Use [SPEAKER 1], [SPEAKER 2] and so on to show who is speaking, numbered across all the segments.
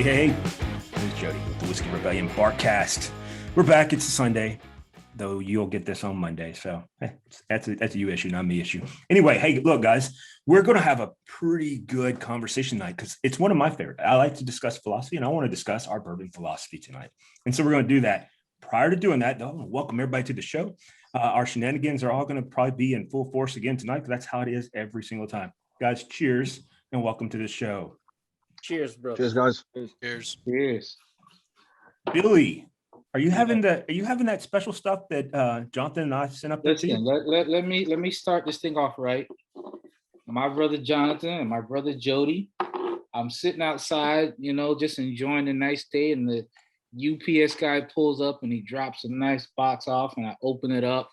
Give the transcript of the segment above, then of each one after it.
[SPEAKER 1] Hey, this is Jody with the Whiskey Rebellion Barcast. We're back. It's a Sunday, though you'll get this on Monday. So that's a you issue, not me issue. Anyway, hey, look, guys, we're going to have a pretty good conversation tonight because it's one of my favorite. I like to discuss philosophy, and I want to discuss our bourbon philosophy tonight. And so we're going to do that. Prior to doing that, though, I want to welcome everybody to the show. Our shenanigans are all going to probably be in full force again tonight because that's how it is every single time. Guys, cheers and welcome to the show.
[SPEAKER 2] Cheers, bro.
[SPEAKER 3] Cheers, guys.
[SPEAKER 4] Cheers.
[SPEAKER 3] Cheers.
[SPEAKER 1] Billy, are you having that special stuff that Jonathan and I sent up there to you?
[SPEAKER 3] Let me start this thing off right. My brother Jonathan and my brother Jody. I'm sitting outside, just enjoying a nice day, and the UPS guy pulls up and he drops a nice box off, and I open it up,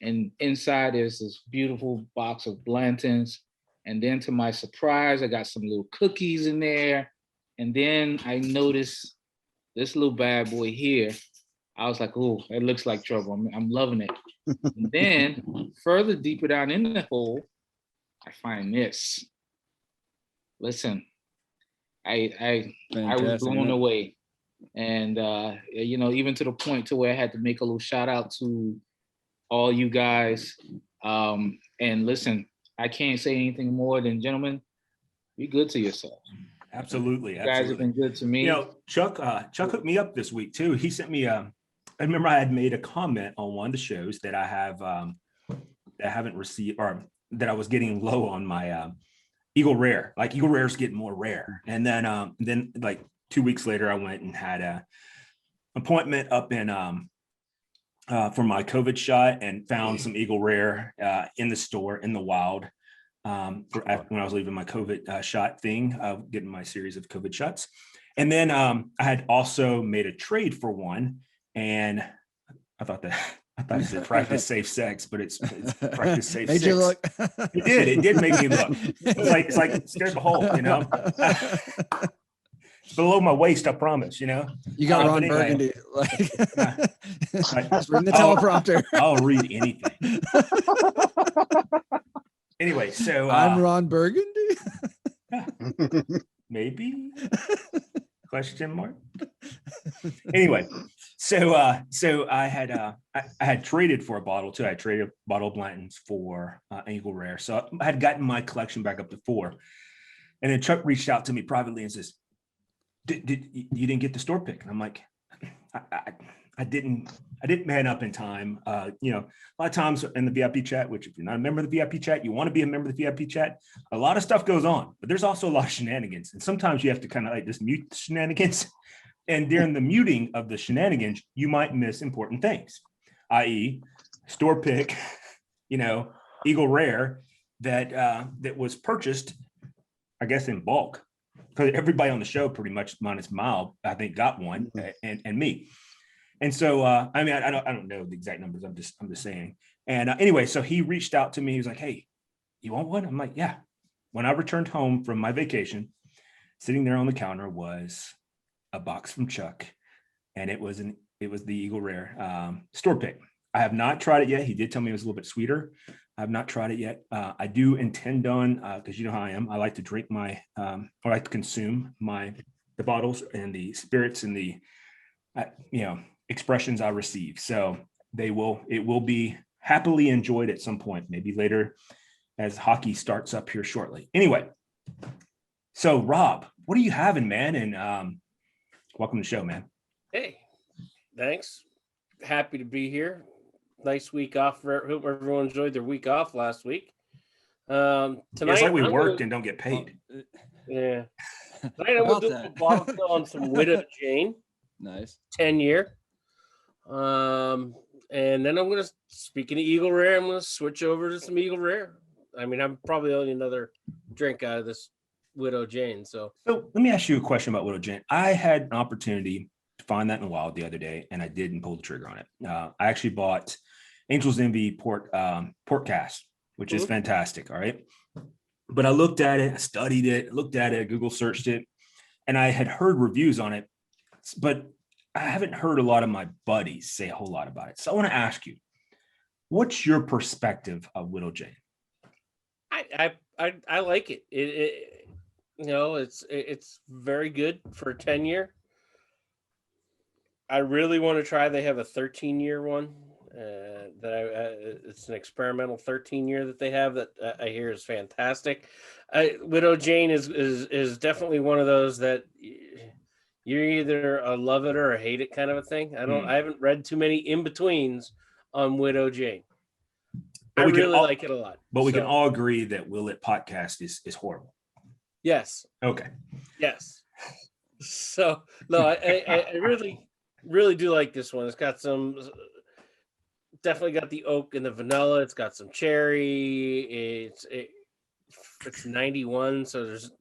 [SPEAKER 3] and inside is this beautiful box of Blanton's. And then to my surprise, I got some little cookies in there. And then I noticed this little bad boy here. I was like, oh, it looks like trouble. I'm loving it. And then further deeper down in the hole, I find this. Listen, I was blown away. And, even to the point to where I had to make a little shout out to all you guys. And listen, I can't say anything more than, gentlemen, be good to yourself.
[SPEAKER 1] Absolutely.
[SPEAKER 3] You guys have been good to me.
[SPEAKER 1] Chuck hooked me up this week too. He sent me I remember I had made a comment on one of the shows that I have that I haven't received, or that I was getting low on my Eagle Rare. Like Eagle Rare's getting more rare. And then like 2 weeks later, I went and had a appointment up in for my COVID shot and found some Eagle Rare in the store in the wild when I was leaving my COVID shot thing, getting my series of COVID shots. And then I had also made a trade for one, and I thought it said practice safe sex, but it's practice safe sex.
[SPEAKER 4] You look.
[SPEAKER 1] It did make me look. It's like scared the hole, It's below my waist, I promise,
[SPEAKER 4] You got Ron Burgundy. Just reading the teleprompter.
[SPEAKER 1] I'll read anything. Anyway, so
[SPEAKER 4] I'm Ron Burgundy.
[SPEAKER 1] Maybe? Question mark. Anyway, so I had traded for a bottle too. I traded a bottle of Blanton's for Eagle Rare. So I had gotten my collection back up to 4. And then Chuck reached out to me privately and says, you didn't get the store pick? And I'm like, I didn't man up in time. A lot of times in the VIP chat, which if you're not a member of the VIP chat, you want to be a member of the VIP chat, a lot of stuff goes on, but there's also a lot of shenanigans. And sometimes you have to kind of like just mute the shenanigans. And during the muting of the shenanigans, you might miss important things, i.e. store pick, Eagle Rare that was purchased, I guess, in bulk. Because everybody on the show, pretty much minus Mile, I think, got one, and me. And so, I don't know the exact numbers. I'm just saying. And anyway, so he reached out to me. He was like, "Hey, you want one?" I'm like, "Yeah." When I returned home from my vacation, sitting there on the counter was a box from Chuck, and it was the Eagle Rare store pick. I have not tried it yet. He did tell me it was a little bit sweeter. I have not tried it yet. I do intend on, because you know how I am. I like to drink I like to consume the bottles and the spirits and the, expressions I receive. So it will be happily enjoyed at some point, maybe later as hockey starts up here shortly. Anyway, so Rob, what are you having, man? And welcome to the show, man.
[SPEAKER 2] Hey, thanks. Happy to be here. Nice week off. Hope everyone enjoyed their week off last week. Tonight,
[SPEAKER 1] it's like we worked and don't get paid.
[SPEAKER 2] Yeah. Tonight I'm going to do a bottle on some Widow Jane.
[SPEAKER 4] Nice.
[SPEAKER 2] 10-year. And then I'm going to, speaking of Eagle Rare, I'm going to switch over to some Eagle Rare. I mean, I'm probably only another drink out of this Widow Jane. So
[SPEAKER 1] let me ask you a question about Widow Jane. I had an opportunity to find that in the wild the other day, and I didn't pull the trigger on it. I actually bought Angel's Envy port cast, which is fantastic. All right. But I looked at it, I studied it, looked at it, Google searched it, and I had heard reviews on it, but I haven't heard a lot of my buddies say a whole lot about it. So I want to ask you, what's your perspective of Widow Jane?
[SPEAKER 2] I like it. it's very good for a 10-year. I really want to try. They have a 13-year one it's an experimental 13-year that they have that I hear is fantastic. Widow Jane is definitely one of those that you're either a love it or a hate it kind of a thing. I haven't read too many in betweens on Widow Jane.
[SPEAKER 1] But
[SPEAKER 2] I really like it a lot.
[SPEAKER 1] But we can all agree that Will It podcast is horrible.
[SPEAKER 2] Yes.
[SPEAKER 1] Okay.
[SPEAKER 2] Yes. So no, I really do like this one. It's got definitely got the oak and the vanilla. It's got some cherry. It's 91, so there's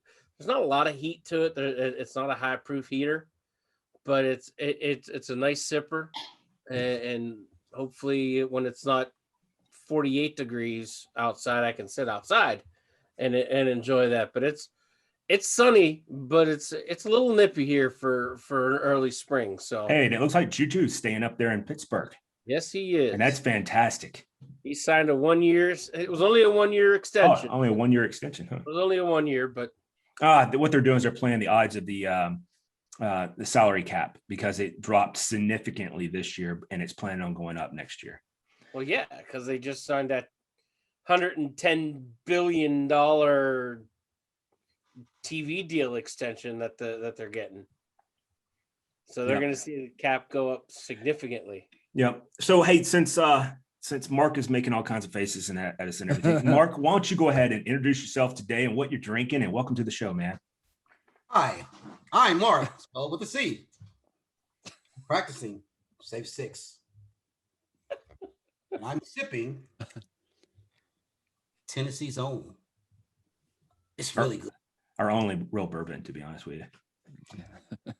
[SPEAKER 2] not a lot of heat to it. It's not a high proof heater, but it's a nice sipper, and hopefully when it's not 48 degrees outside, I can sit outside and enjoy that. But it's sunny, but it's a little nippy here for an early spring. So
[SPEAKER 1] hey, and it looks like Juju's staying up there in Pittsburgh.
[SPEAKER 2] Yes, he is.
[SPEAKER 1] And that's fantastic.
[SPEAKER 2] He signed a 1 year. It was only a 1 year extension.
[SPEAKER 1] Oh, only a 1 year extension, huh?
[SPEAKER 2] It was only a 1 year, but
[SPEAKER 1] what they're doing is they're playing the odds of the salary cap because it dropped significantly this year and it's planning on going up next year.
[SPEAKER 2] Well, yeah, because they just signed that $110 billion TV deal extension that they're getting. So they're going to see the cap go up significantly.
[SPEAKER 1] Yeah. So hey, since Mark is making all kinds of faces and at us and everything, Mark, why don't you go ahead and introduce yourself today and what you're drinking, and welcome to the show, man.
[SPEAKER 5] Hi, I'm Mark, spelled with a C. Practicing Safe 6. And I'm sipping Tennessee's own. It's really good.
[SPEAKER 1] Our only real bourbon, to be honest with you.
[SPEAKER 5] I'm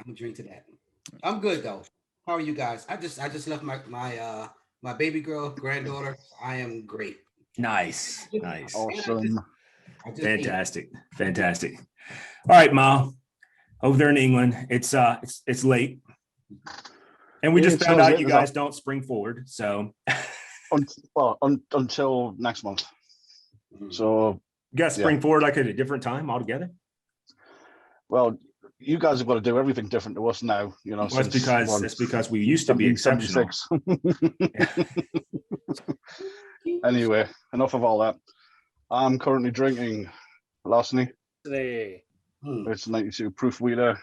[SPEAKER 5] gonna drink to that. I'm good though. How are you guys? I just left my baby girl, granddaughter. I am great.
[SPEAKER 1] Nice.
[SPEAKER 6] Awesome.
[SPEAKER 1] Fantastic. All right, Ma. Over there in England, it's late. And we just found out you guys don't spring forward. So
[SPEAKER 6] until next month. So
[SPEAKER 1] you guys spring forward like at a different time altogether?
[SPEAKER 6] Well, you guys have got to do everything different to us now,
[SPEAKER 1] Well, that's because we used to be exceptional.
[SPEAKER 6] Anyway, enough of all that. I'm currently drinking Larceny. It's 92 proof wheeler,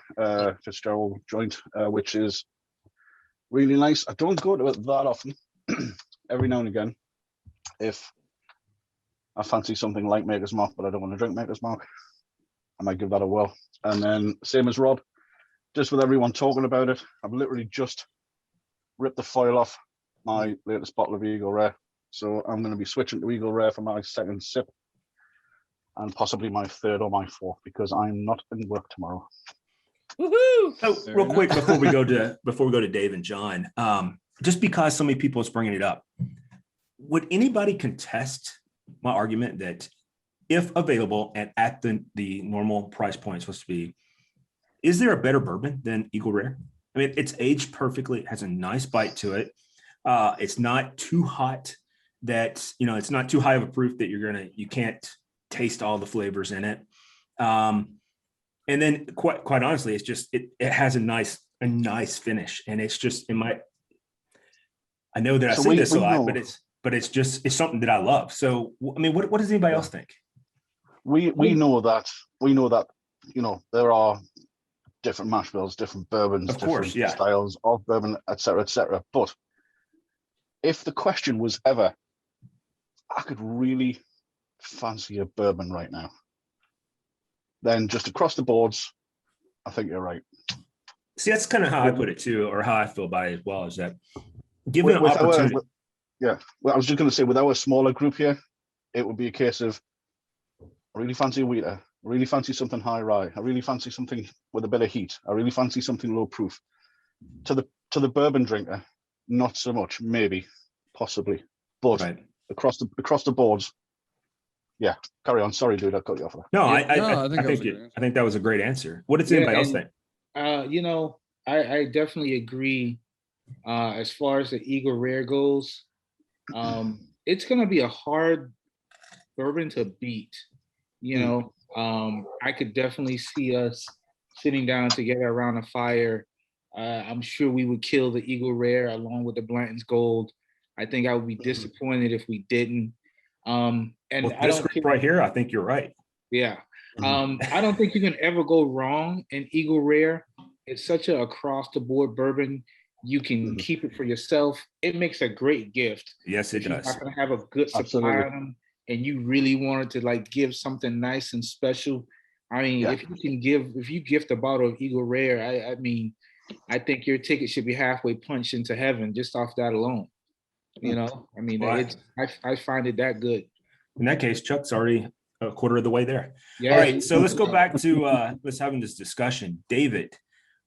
[SPEAKER 6] Fitzgerald joint, which is really nice. I don't go to it that often. Every now and again, if I fancy something like Maker's Mark, but I don't want to drink Maker's Mark, I might give that a whirl. And then same as Rob, just with everyone talking about it, I've literally just ripped the foil off my latest bottle of Eagle Rare. So I'm going to be switching to Eagle Rare for my second sip and possibly my third or my fourth because I'm not in work tomorrow.
[SPEAKER 2] Woohoo!
[SPEAKER 1] So real quick before we go to Dave and John, just because so many people is bringing it up, would anybody contest my argument that if available and at the normal price point it's supposed to be, is there a better bourbon than Eagle Rare? I mean, it's aged perfectly. It has a nice bite to it. It's not too hot that, it's not too high of a proof that you can't taste all the flavors in it. And then quite honestly, it's just, it has a nice finish. And it's just I know that I say this a lot, but it's something that I love. So, I mean, what does anybody else think?
[SPEAKER 6] We know that there are different mash bills, different bourbons,
[SPEAKER 1] of course,
[SPEAKER 6] different styles of bourbon, etc., etc. But if the question was ever, I could really fancy a bourbon right now, then just across the boards, I think you're right.
[SPEAKER 1] See, that's kind of how I put it too, or how I feel about it as well, is that given an opportunity.
[SPEAKER 6] Well, I was just going to say, with our smaller group here, it would be a case of, I really fancy a wheater, I really fancy something high rye, I really fancy something with a bit of heat, I really fancy something low proof. To the bourbon drinker, not so much, maybe, possibly, but right. across the boards, yeah. Carry on. Sorry, dude, I cut you off there.
[SPEAKER 1] No, I think that was a great answer. What does anybody else think?
[SPEAKER 3] I definitely agree. As far as the Eagle Rare goes, it's gonna be a hard bourbon to beat. I could definitely see us sitting down together around a fire. I'm sure we would kill the Eagle Rare along with the Blanton's Gold. I think I would be disappointed if we didn't. And
[SPEAKER 1] With
[SPEAKER 3] I
[SPEAKER 1] this
[SPEAKER 3] don't
[SPEAKER 1] group
[SPEAKER 3] think,
[SPEAKER 1] right here, I think you're right.
[SPEAKER 3] yeah. I don't think you can ever go wrong in Eagle Rare. It's such a across the board bourbon. You can keep it for yourself. It makes a great gift.
[SPEAKER 1] Yes, it
[SPEAKER 3] If you're
[SPEAKER 1] does.
[SPEAKER 3] not gonna have a good supply
[SPEAKER 6] Absolutely.
[SPEAKER 3] of them, and you really wanted to like give something nice and special. I mean,
[SPEAKER 6] Yeah.
[SPEAKER 3] if you gift a bottle of Eagle Rare, I mean, I think your ticket should be halfway punched into heaven just off that alone. You know, I mean,
[SPEAKER 1] Right.
[SPEAKER 3] I find it that good.
[SPEAKER 1] In that case, Chuck's already a quarter of the way there.
[SPEAKER 3] Yeah.
[SPEAKER 1] All right, so let's go back to let's having this discussion. David,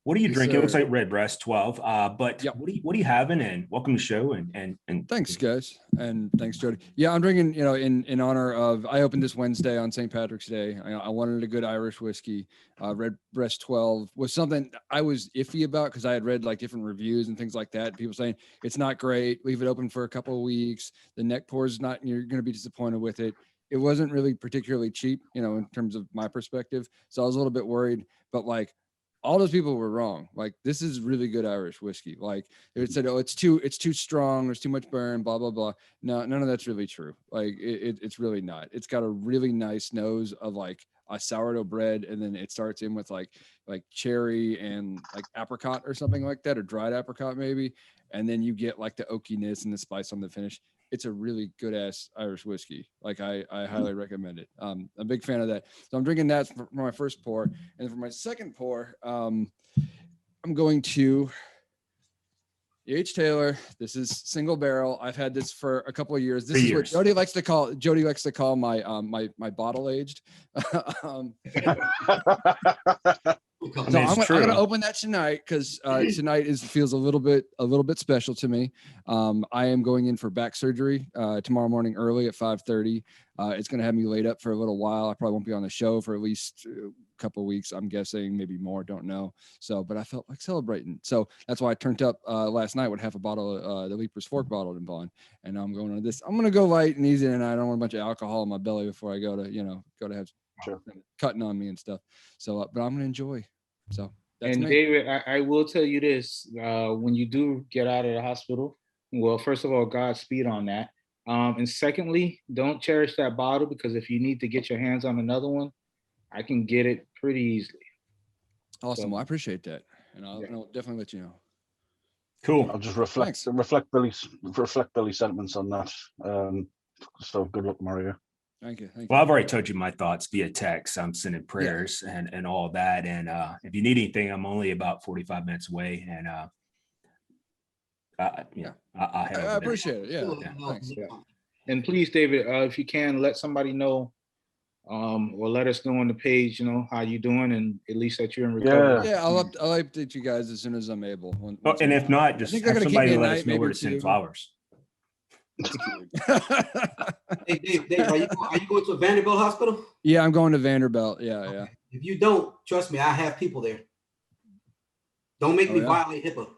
[SPEAKER 1] what are you
[SPEAKER 4] Yes,
[SPEAKER 1] drinking? It looks
[SPEAKER 4] sir.
[SPEAKER 1] like Redbreast 12. But
[SPEAKER 4] Yep.
[SPEAKER 1] what are you having? And welcome to the show. And
[SPEAKER 4] Thanks, guys, and thanks, Jody. Yeah, I'm drinking. You know, in honor of I opened this Wednesday on St. Patrick's Day. I wanted a good Irish whiskey. Redbreast 12 was something I was iffy about because I had read like different reviews and things like that. People saying it's not great. Leave it open for a couple of weeks. The neck pours not. You're going to be disappointed with it. It wasn't really particularly cheap, you know, in terms of my perspective. So I was a little bit worried. But like, all those people were wrong. Like, this is really good Irish whiskey. Like, they said, oh, it's too strong. There's too much burn. Blah blah blah. No, none of that's really true. Like, it's really not. It's got a really nice nose of like a sourdough bread, and then it starts in with like cherry and like apricot or something like that, or dried apricot maybe, and then you get like the oakiness and the spice on the finish. It's a really good ass Irish whiskey. Like, I highly recommend it. I'm a big fan of that. So I'm drinking that for my first pour, and for my second pour, I'm going to H. Taylor. This is single barrel. I've had this for a couple of years. This
[SPEAKER 1] 3
[SPEAKER 4] is what
[SPEAKER 1] years.
[SPEAKER 4] Jody likes to call my my bottle aged.
[SPEAKER 1] I
[SPEAKER 4] So
[SPEAKER 1] mean, it's
[SPEAKER 4] I'm
[SPEAKER 1] true.
[SPEAKER 4] gonna open that tonight because tonight feels a little bit special to me. I am going in for back surgery tomorrow morning early at 5:30. It's gonna have me laid up for a little while. I probably won't be on the show for at least a couple of weeks. I'm guessing, maybe more. Don't know. So, but I felt like celebrating. So that's why I turned up last night with half a bottle of the Leaper's Fork bottle in Bond, and now I'm going on this. I'm gonna go light and easy tonight. I don't want a bunch of alcohol in my belly before I go to have
[SPEAKER 6] Sure.
[SPEAKER 4] cutting on me and stuff. So, but I'm gonna enjoy. So that's
[SPEAKER 3] And
[SPEAKER 4] me.
[SPEAKER 3] David, I will tell you this: when you do get out of the hospital, well, first of all, Godspeed on that. And secondly, don't cherish that bottle, because if you need to get your hands on another one, I can get it pretty easily.
[SPEAKER 4] Awesome.
[SPEAKER 3] So-
[SPEAKER 4] Well, I appreciate that, and I'll,
[SPEAKER 3] Yeah.
[SPEAKER 4] and I'll definitely let you know.
[SPEAKER 1] Cool.
[SPEAKER 6] I'll just
[SPEAKER 4] Thanks.
[SPEAKER 6] reflect Billy's sentiments on that. So good luck, Mario.
[SPEAKER 4] Thank you. Thank you.
[SPEAKER 1] Well, I've already told you my thoughts via text. I'm sending prayers and all that. And if you need anything, I'm only about 45 minutes away. And I'll head
[SPEAKER 4] I
[SPEAKER 1] over there.
[SPEAKER 4] appreciate it. Yeah.
[SPEAKER 1] Yeah.
[SPEAKER 4] Thanks.
[SPEAKER 3] Yeah. And please, David, if you can, let somebody know, or let us know on the page, you know, how you doing, and at least that you're in recovery.
[SPEAKER 4] Yeah. I'll update you guys as soon as I'm able.
[SPEAKER 1] Oh, and if not, just
[SPEAKER 4] think they're
[SPEAKER 1] have
[SPEAKER 4] gonna keep
[SPEAKER 1] somebody
[SPEAKER 4] me at
[SPEAKER 1] let
[SPEAKER 4] night,
[SPEAKER 1] us know where
[SPEAKER 4] maybe
[SPEAKER 1] to send
[SPEAKER 4] two.
[SPEAKER 1] flowers.
[SPEAKER 5] Hey, Dave, are you going to Vanderbilt Hospital?
[SPEAKER 4] Yeah, I'm going to Vanderbilt. Yeah, yeah.
[SPEAKER 5] If you don't, trust me, I have people there. Don't make
[SPEAKER 4] Oh,
[SPEAKER 5] me
[SPEAKER 4] yeah?
[SPEAKER 5] violate HIPAA.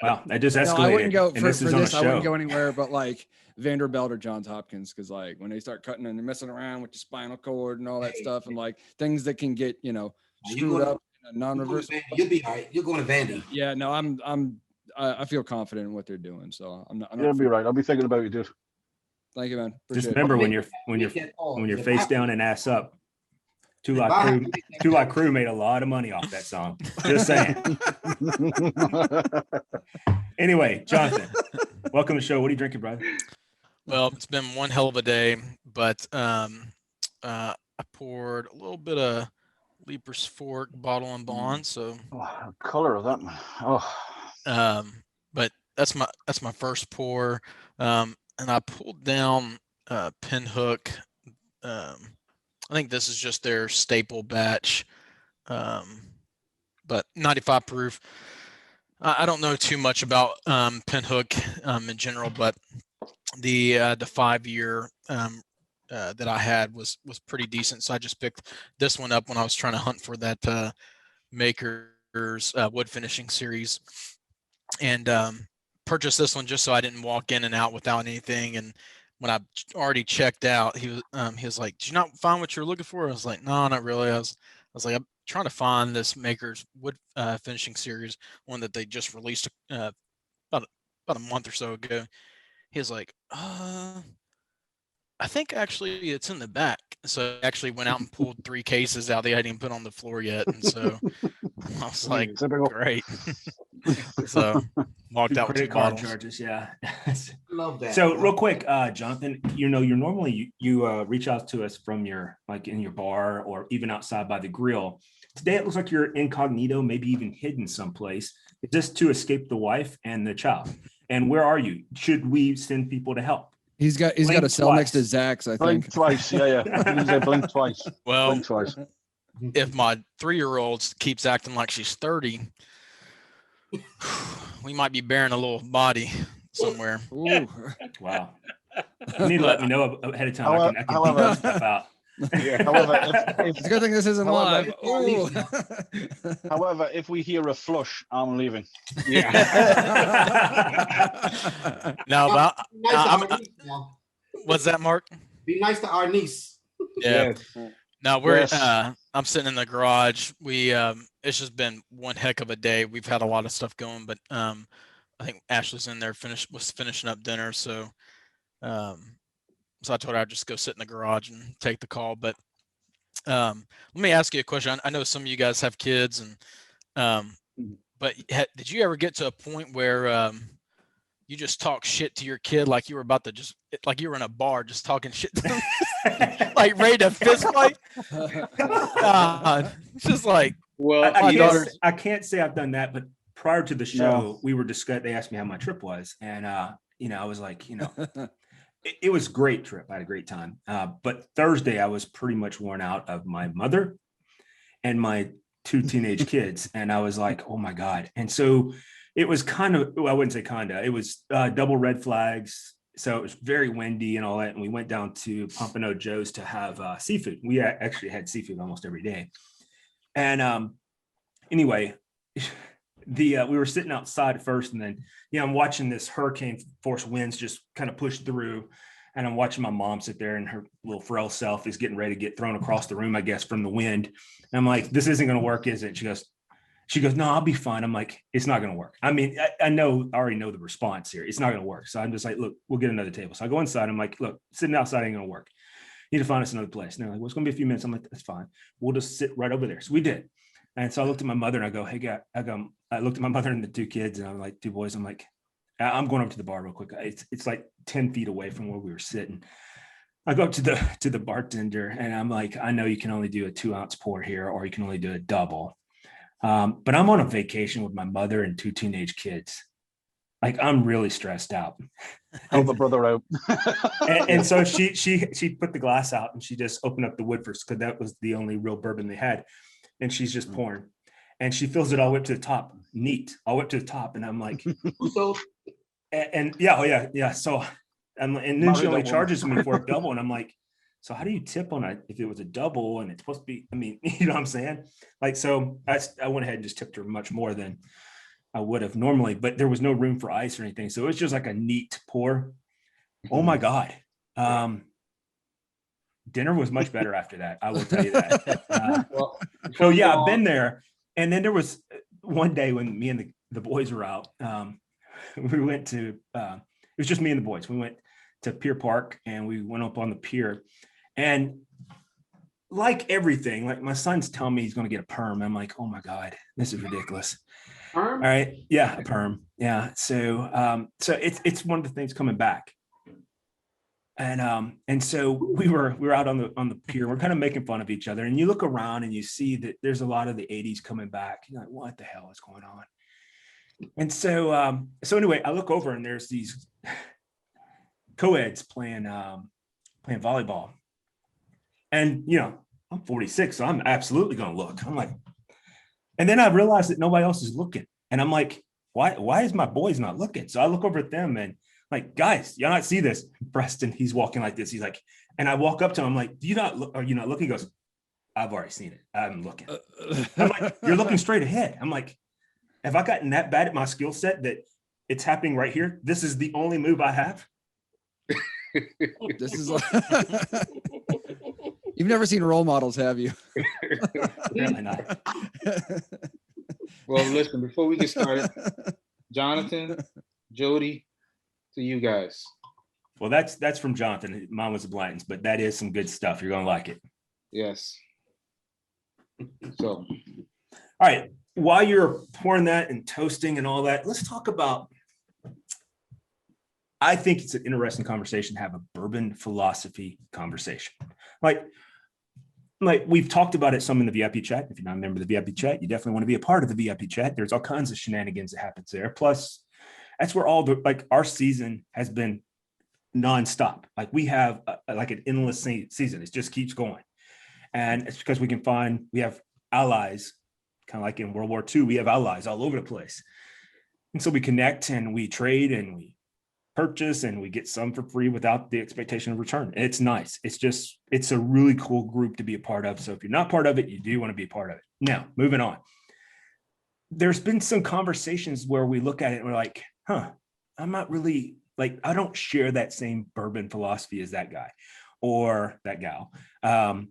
[SPEAKER 1] Wow, that just escalated.
[SPEAKER 4] No, I wouldn't go
[SPEAKER 1] and
[SPEAKER 4] for
[SPEAKER 1] this is on a
[SPEAKER 4] this. I wouldn't
[SPEAKER 1] show.
[SPEAKER 4] go anywhere but like Vanderbilt or Johns Hopkins, because like when they start cutting and they're messing around with the spinal cord and all that stuff, and like things that can get screwed up in a non-reversible.
[SPEAKER 5] You'll be all right. You're going to Vandy.
[SPEAKER 4] Yeah, no, I feel confident in what they're doing, so I'm not.
[SPEAKER 6] You'll be right. I'll be thinking about you, dude.
[SPEAKER 4] Thank you, man.
[SPEAKER 1] Just
[SPEAKER 4] Appreciate it.
[SPEAKER 1] remember when you're face down and ass up. Two Lot Crew made a lot of money off that song. Just saying. Anyway, Jonathan, welcome to the show. What are you drinking, brother?
[SPEAKER 7] Well, it's been one hell of a day, but I poured a little bit of Leaper's Fork bottle and bond. So,
[SPEAKER 6] Color of that, man. Oh,
[SPEAKER 7] but that's my first pour, and I pulled down Pinhook. I think this is just their staple batch, but 95 proof. I don't know too much about Pinhook in general, but the 5-year that I had was pretty decent. So I just picked this one up when I was trying to hunt for that Maker's wood finishing series, and purchased this one just so I didn't walk in and out without anything. And when I already checked out, he was like, "Did you not find what you're looking for?" I was like, "No, not really." I was like, "I'm trying to find this Maker's wood finishing series, one that they just released about a month or so ago." He was like, I think actually it's in the back." So I actually went out and pulled 3 cases out they hadn't even put on the floor yet. And so I was like,
[SPEAKER 6] Typical.
[SPEAKER 7] great. So walked
[SPEAKER 1] Do
[SPEAKER 7] out with 2
[SPEAKER 1] credit card
[SPEAKER 7] bottles.
[SPEAKER 1] charges, yeah.
[SPEAKER 5] Love that.
[SPEAKER 1] So
[SPEAKER 5] Love
[SPEAKER 1] real quick, Jonathan, you're normally you reach out to us from your, like, in your bar or even outside by the grill. Today it looks like you're incognito, maybe even hidden someplace. Is this to escape the wife and the child? And where are you? Should we send people to help?
[SPEAKER 4] He's got a
[SPEAKER 1] Blink
[SPEAKER 4] cell next to
[SPEAKER 1] twice.
[SPEAKER 4] Zach's, I
[SPEAKER 6] Blink
[SPEAKER 4] think.
[SPEAKER 6] twice. Yeah. You say blink twice.
[SPEAKER 7] Well,
[SPEAKER 6] Blink twice.
[SPEAKER 7] if my 3-year-old keeps acting like she's 30, we might be bearing a little body somewhere.
[SPEAKER 4] Ooh.
[SPEAKER 1] Wow. You need to let me know ahead of time.
[SPEAKER 6] However-
[SPEAKER 1] I can
[SPEAKER 6] however-
[SPEAKER 1] beat stuff out.
[SPEAKER 6] However,
[SPEAKER 4] It's a good thing this isn't
[SPEAKER 6] However,
[SPEAKER 4] live. Ooh.
[SPEAKER 6] however, if we hear a flush, I'm leaving.
[SPEAKER 3] Yeah.
[SPEAKER 7] No, but
[SPEAKER 5] Be nice to
[SPEAKER 7] I'm-
[SPEAKER 5] our niece now.
[SPEAKER 7] what's that, Mark?
[SPEAKER 5] Be nice to our niece.
[SPEAKER 7] Yeah.
[SPEAKER 3] Yes.
[SPEAKER 7] No, we're
[SPEAKER 6] Yes.
[SPEAKER 7] I'm sitting in the garage. We it's just been one heck of a day. We've had a lot of stuff going, but I think Ashley's in there was finishing up dinner, so so I told her I'd just go sit in the garage and take the call. But let me ask you a question. I know some of you guys have kids, and but did you ever get to a point where you just talk shit to your kid like you were about to like you were in a bar just talking shit to them, like ready to fist fight? It's just like,
[SPEAKER 3] Well,
[SPEAKER 1] I can't say I've done that, but prior to the show, we were discussing. They asked me how my trip was, and I was like, it was a great trip. I had a great time. But Thursday, I was pretty much worn out of my mother and my 2 teenage kids, and I was like, oh my god. And so it was kind of, well, I wouldn't say kinda. It was double red flags. So it was very windy and all that. And we went down to Pompano Joe's to have seafood. We actually had seafood almost every day. And anyway, we were sitting outside at first, and then I'm watching this hurricane force winds just kind of push through, and I'm watching my mom sit there, and her little frail self is getting ready to get thrown across the room, I guess, from the wind. And I'm like, this isn't going to work, is it? She goes, no, I'll be fine. I'm like, it's not going to work. I mean, I already know the response here. It's not going to work. So I'm just like, look, we'll get another table. So I go inside. I'm like, look, sitting outside ain't going to work. You need to find us another place. And they're like, well, it's going to be a few minutes. I'm like, that's fine. We'll just sit right over there. So we did. And so I looked at my mother and I go, hey, guy, I looked at my mother and the 2 kids, and I'm like, 2 boys. I'm like, I'm going up to the bar real quick. It's like 10 feet away from where we were sitting. I go up to the bartender, and I'm like, I know you can only do a 2-ounce pour here, or you can only do a double. But I'm on a vacation with my mother and 2 teenage kids. Like, I'm really stressed out.
[SPEAKER 6] Help a brother out.
[SPEAKER 1] and so she put the glass out, and she just opened up the Woodfords, because that was the only real bourbon they had. And she's just pouring, and she fills it all up to the top. Neat, all up to the top. And I'm like,
[SPEAKER 5] So
[SPEAKER 1] and yeah. So, and then she only charges me for a double, and I'm like, so how do you tip on it if it was a double and it's supposed to be? I mean, you know what I'm saying? Like, so I went ahead and just tipped her much more than I would have normally, but there was no room for ice or anything, so it was just like a neat pour. Oh my god. Dinner was much better after that. I will tell you that. So yeah, I've been there. And then there was one day when me and the boys were out. We went to, it was just me and the boys. We went to Pier Park, and we went up on the pier. And like everything, like my son's telling me he's going to get a perm. I'm like, oh my God, this is ridiculous.
[SPEAKER 5] perm?
[SPEAKER 1] All right. Yeah, a perm. Yeah. So it's one of the things coming back. And so we were out on the pier. We're kind of making fun of each other, and you look around and you see that there's a lot of the 80s coming back. You're like, what the hell is going on? And so anyway, I look over and there's these co-eds playing volleyball. And I'm 46, so I'm absolutely gonna look. I'm like, and then I realized that nobody else is looking. And I'm like, why is my boys not looking? So I look over at them and like, guys, y'all not see this? Preston, he's walking like this. He's like, and I walk up to him. I'm like, do you not look? Are you not looking? He goes, I've already seen it. I'm looking. I'm like, you're looking straight ahead. I'm like, have I gotten that bad at my skill set that it's happening right here? This is the only move I have.
[SPEAKER 4] This is you've never seen role models, have you?
[SPEAKER 1] Apparently not.
[SPEAKER 3] Well, listen, before we get started, Jonathan, Jody, to you guys.
[SPEAKER 1] Well, that's from Jonathan. Mine was the Blanton's, but that is some good stuff. You're gonna like it.
[SPEAKER 3] Yes. So,
[SPEAKER 1] All right. While you're pouring that and toasting and all that, let's talk about. I think it's an interesting conversation to have a bourbon philosophy conversation. Like we've talked about it some in the VIP chat. If you're not a member of the VIP chat, you definitely want to be a part of the VIP chat. There's all kinds of shenanigans that happens there. Plus, that's where all the our season has been nonstop. Like we have like an endless season. It just keeps going, and it's because we have allies, kind of like in World War II. We have allies all over the place, and so we connect and we trade and we purchase and we get some for free without the expectation of return. And it's nice. It's a really cool group to be a part of. So if you're not part of it, you do want to be a part of it. Now, moving on. There's been some conversations where we look at it and we're like, I'm not really like, I don't share that same bourbon philosophy as that guy or that gal. And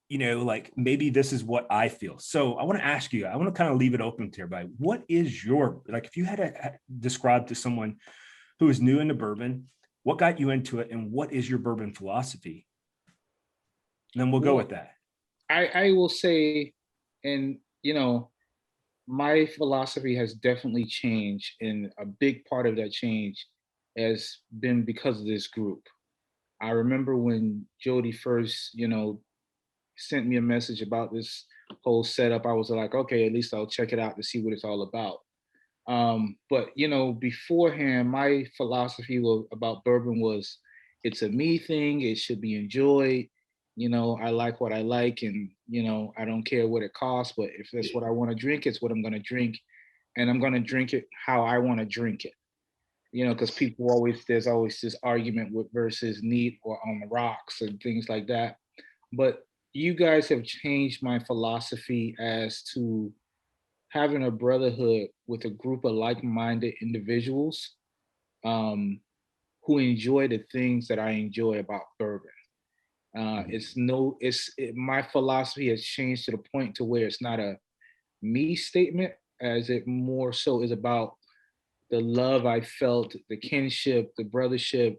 [SPEAKER 1] you know, like maybe this is what I feel. So I want to ask you, I want to kind of leave it open to everybody. What is your, like, if you had to describe to someone who is new into bourbon, what got you into it and what is your bourbon philosophy? And then we'll go with that.
[SPEAKER 3] I will say, and you know, my philosophy has definitely changed, and a big part of that change has been because of this group. I remember when Jody first, you know, sent me a message about this whole setup. I was like, okay, at least I'll check it out to see what it's all about. But you know, beforehand, my philosophy about bourbon was it's a me thing. It should be enjoyed. You know, I like what I like, and you know, I don't care what it costs. But if that's what I want to drink, it's what I'm going to drink, and I'm going to drink it how I want to drink it. You know, because there's always this argument with versus neat or on the rocks and things like that. But you guys have changed my philosophy as to having a brotherhood with a group of like-minded individuals who enjoy the things that I enjoy about bourbon. My philosophy has changed to the point to where it's not a me statement, as it more so is about the love I felt, the kinship, the brothership,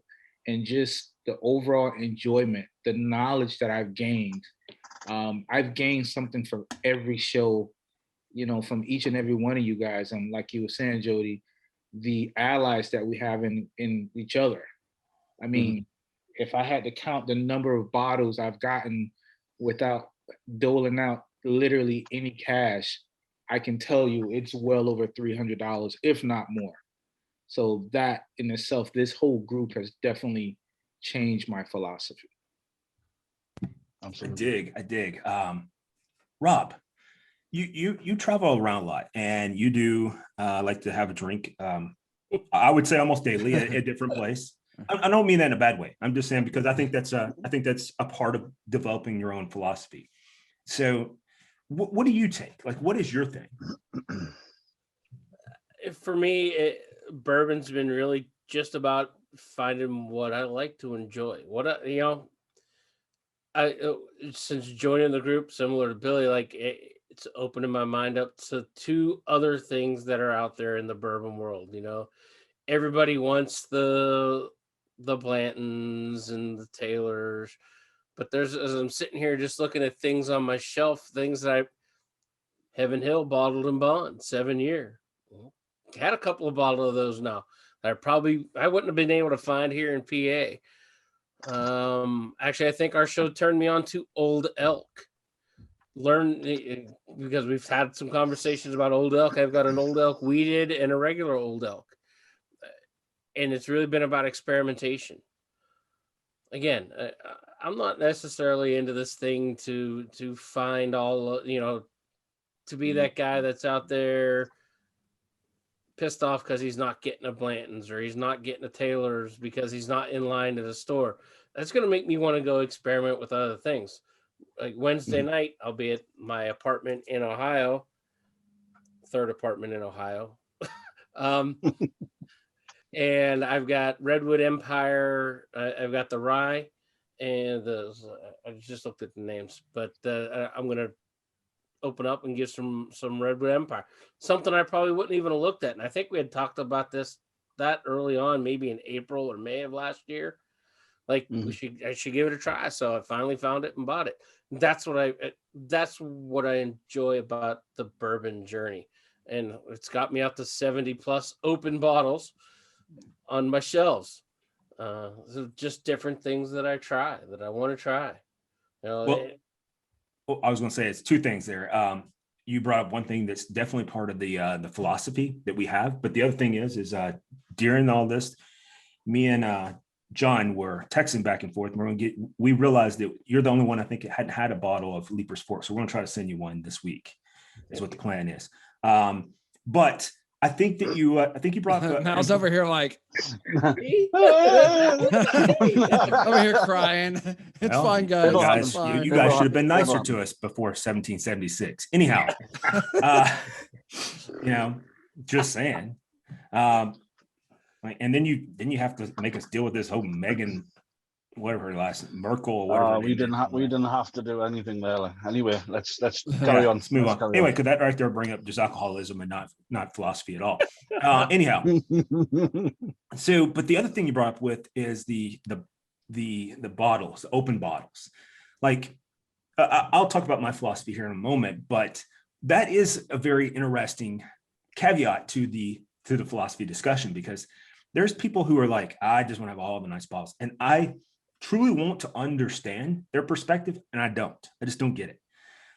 [SPEAKER 3] and just the overall enjoyment, the knowledge that I've gained. I've gained something from every show, you know, from each and every one of you guys. And like you were saying, Jody, the allies that we have in each other. I mean, if I had to count the number of bottles I've gotten without doling out literally any cash, I can tell you it's well over $300, if not more. So that in itself, this whole group has definitely changed my philosophy.
[SPEAKER 6] Absolutely.
[SPEAKER 1] I dig. Rob, you travel around a lot and you do like to have a drink. I would say almost daily at a different place. I don't mean that in a bad way. I'm just saying because I think that's a part of developing your own philosophy. So what do you take? Like, what is your thing?
[SPEAKER 2] For me, bourbon's been really just about finding what I like to enjoy. Since joining the group, similar to Billy, like it's opening my mind up to two other things that are out there in the bourbon world. You know, everybody wants the Blantons and the Taylors, but as I'm sitting here just looking at things on my shelf, things that Heaven Hill bottled and bond 7 year. Had a couple of bottles of those now that I wouldn't have been able to find here in PA. Actually, I think our show turned me on to Old Elk. Because we've had some conversations about Old Elk. I've got an Old Elk weeded and a regular Old Elk, and it's really been about experimentation. Again, I'm not necessarily into this thing to find all, you know, to be that guy that's out there pissed off because he's not getting a Blanton's or he's not getting a Taylor's because he's not in line at the store. That's going to make me want to go experiment with other things. Like Wednesday night, I'll be at my apartment in Ohio, third apartment in Ohio. And And I've got Redwood Empire. I've got the rye, and I just looked at the names, but I'm gonna open up and give some Redwood Empire, something I probably wouldn't even have looked at. And I think we had talked about that early on, maybe in April or May of last year. Like I should give it a try. So I finally found it and bought it. That's what I enjoy about the bourbon journey. And it's got me up to 70 plus open bottles on my shelves. So just different things that I want to try. You know,
[SPEAKER 1] Well, I was going to say it's two things there. You brought up one thing that's definitely part of the philosophy that we have, but the other thing is during all this, me and John were texting back and forth. We realized that you're the only one I think hadn't had a bottle of Leaper's Fork, so we're going to try to send you one this week. Is what the plan is. But I think that you brought up
[SPEAKER 4] Mal's over here like over here crying. It's fine, guys.
[SPEAKER 1] Guys,
[SPEAKER 4] It's fine.
[SPEAKER 1] you guys should have been nicer to us before 1776. Anyhow, just saying. And then you have to make us deal with this whole Meghan, whatever her last Merkel or whatever.
[SPEAKER 6] We didn't have to do anything there. Anyway, let's carry on.
[SPEAKER 1] Let's move on. Anyway, could that right there bring up just alcoholism and not philosophy at all? Anyhow, but the other thing you brought up with is the bottles, the open bottles. Like I'll talk about my philosophy here in a moment, but that is a very interesting caveat to the philosophy discussion, because there's people who are like, I just want to have all the nice bottles, and I truly want to understand their perspective, and I just don't get it.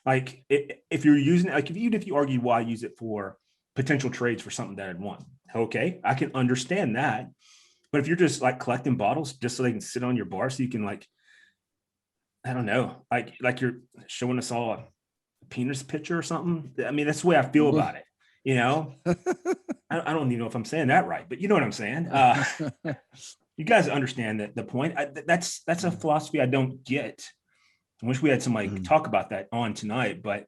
[SPEAKER 1] Like if you're using it, like even if you argue why use it for potential trades for something that I'd want, okay, I can understand that. But if you're just like collecting bottles just so they can sit on your bar so you can like, I don't know, like you're showing us all a penis picture or something. I mean, that's the way I feel about it. I don't even know if I'm saying that right, but you know what I'm saying. You guys understand the point. That's a philosophy I don't get. I wish we had somebody talk about that on tonight, but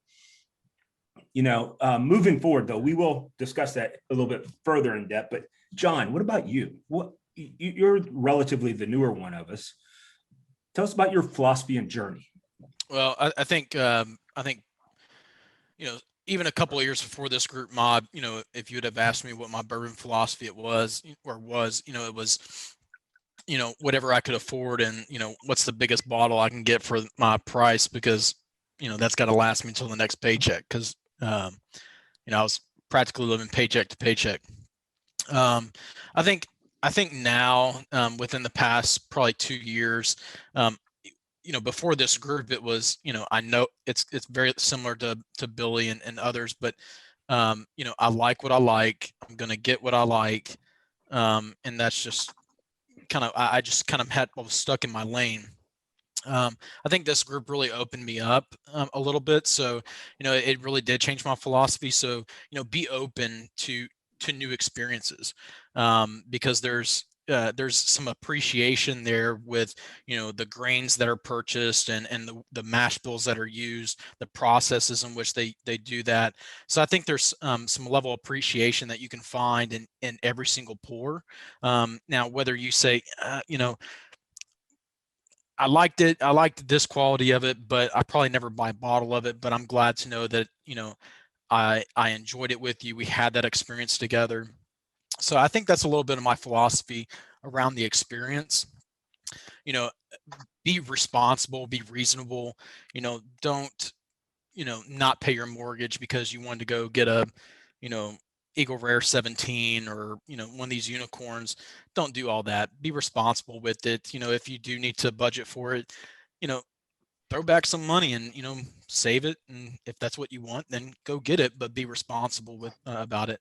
[SPEAKER 1] moving forward though, we will discuss that a little bit further in depth. But John, what about you? You're relatively the newer one of us. Tell us about your philosophy and journey.
[SPEAKER 7] Well, I think even a couple of years before this group mob, if you'd have asked me what my bourbon philosophy it was, it was, whatever I could afford, and what's the biggest bottle I can get for my price, because that's got to last me until the next paycheck, because I was practically living paycheck to paycheck. I think now, within the past probably 2 years, before this group, it was, I know it's very similar to Billy and others, but I like what I like. I'm gonna get what I like, and that's just I just kind of was stuck in my lane. I think this group really opened me up a little bit, so it really did change my philosophy. So be open to new experiences, because there's some appreciation there with the grains that are purchased and the mash bills that are used, the processes in which they do that. So I think there's some level of appreciation that you can find in every single pour. Now, whether you say I liked this quality of it, but I probably never buy a bottle of it, but I'm glad to know that I enjoyed it with you. We had that experience together. So I think that's a little bit of my philosophy around the experience. Be responsible, be reasonable, don't, not pay your mortgage because you wanted to go get a, Eagle Rare 17 or, one of these unicorns. Don't do all that. Be responsible with it. If you do need to budget for it, throw back some money and, save it. And if that's what you want, then go get it, but be responsible with about it.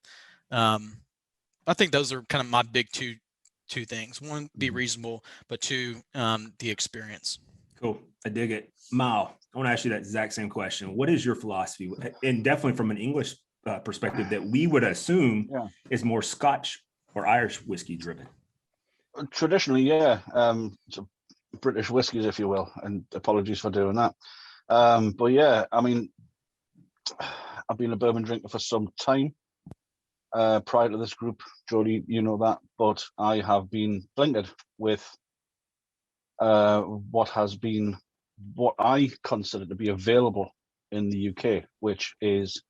[SPEAKER 7] I think those are kind of my big two things. One, be reasonable, but two, the experience.
[SPEAKER 1] Cool. I dig it. Mal, I want to ask you that exact same question. What is your philosophy? And definitely from an English perspective that we would assume is more Scotch or Irish whiskey driven.
[SPEAKER 6] Traditionally, yeah. So British whiskies, if you will, and apologies for doing that. But yeah, I mean, I've been a bourbon drinker for some time. prior to this group, Jody, you know that, but I have been blinkered with what I consider to be available in the UK, which is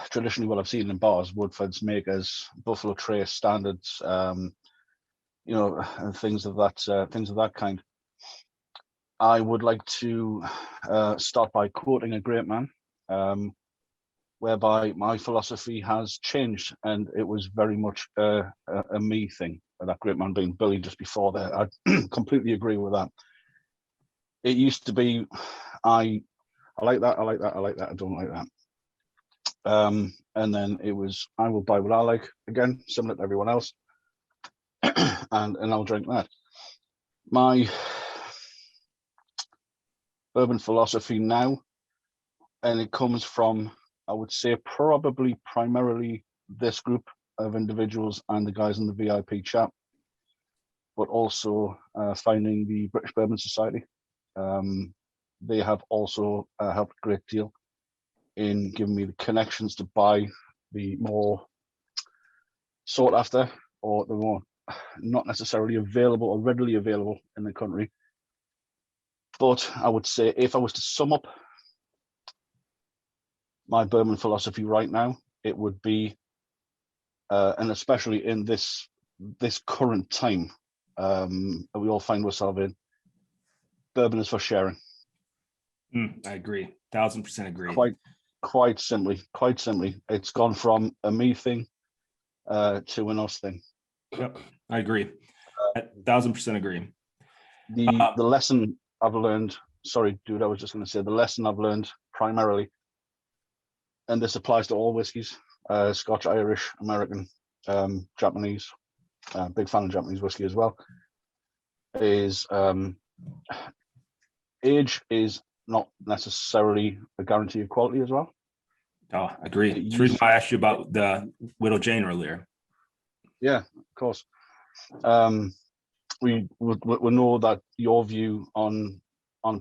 [SPEAKER 6] traditionally what I've seen in bars: Woodfords, Makers, Buffalo Trace, Standards, and things of that kind. I would like to start by quoting a great man, whereby my philosophy has changed, and it was very much a me thing. That great man being Billy just before there. I completely agree with that. It used to be, I like that, I like that, I like that, I don't like that. And then it was, I will buy what I like, again, similar to everyone else, and I'll drink that. My bourbon philosophy now, and it comes from, I would say, probably primarily this group of individuals and the guys in the VIP chat, but also finding the British Bourbon Society. They have also helped a great deal in giving me the connections to buy the more sought after, or the more not necessarily available or readily available in the country. But I would say, if I was to sum up my bourbon philosophy right now, it would be, and especially in this current time that we all find ourselves in, bourbon is for sharing.
[SPEAKER 1] I agree, 1000% agree.
[SPEAKER 6] Quite simply, it's gone from a me thing to an us thing.
[SPEAKER 1] Yep, I agree. 1000% agree.
[SPEAKER 6] The lesson I've learned, sorry, dude, I was just going to say the lesson I've learned primarily, and this applies to all whiskies, Scotch, Irish, American, Japanese, big fan of Japanese whiskey as well, is age is not necessarily a guarantee of quality as well.
[SPEAKER 1] Oh, I agree. It's the reason why I asked you about the Widow Jane earlier. Yeah,
[SPEAKER 6] of course. We know that your view on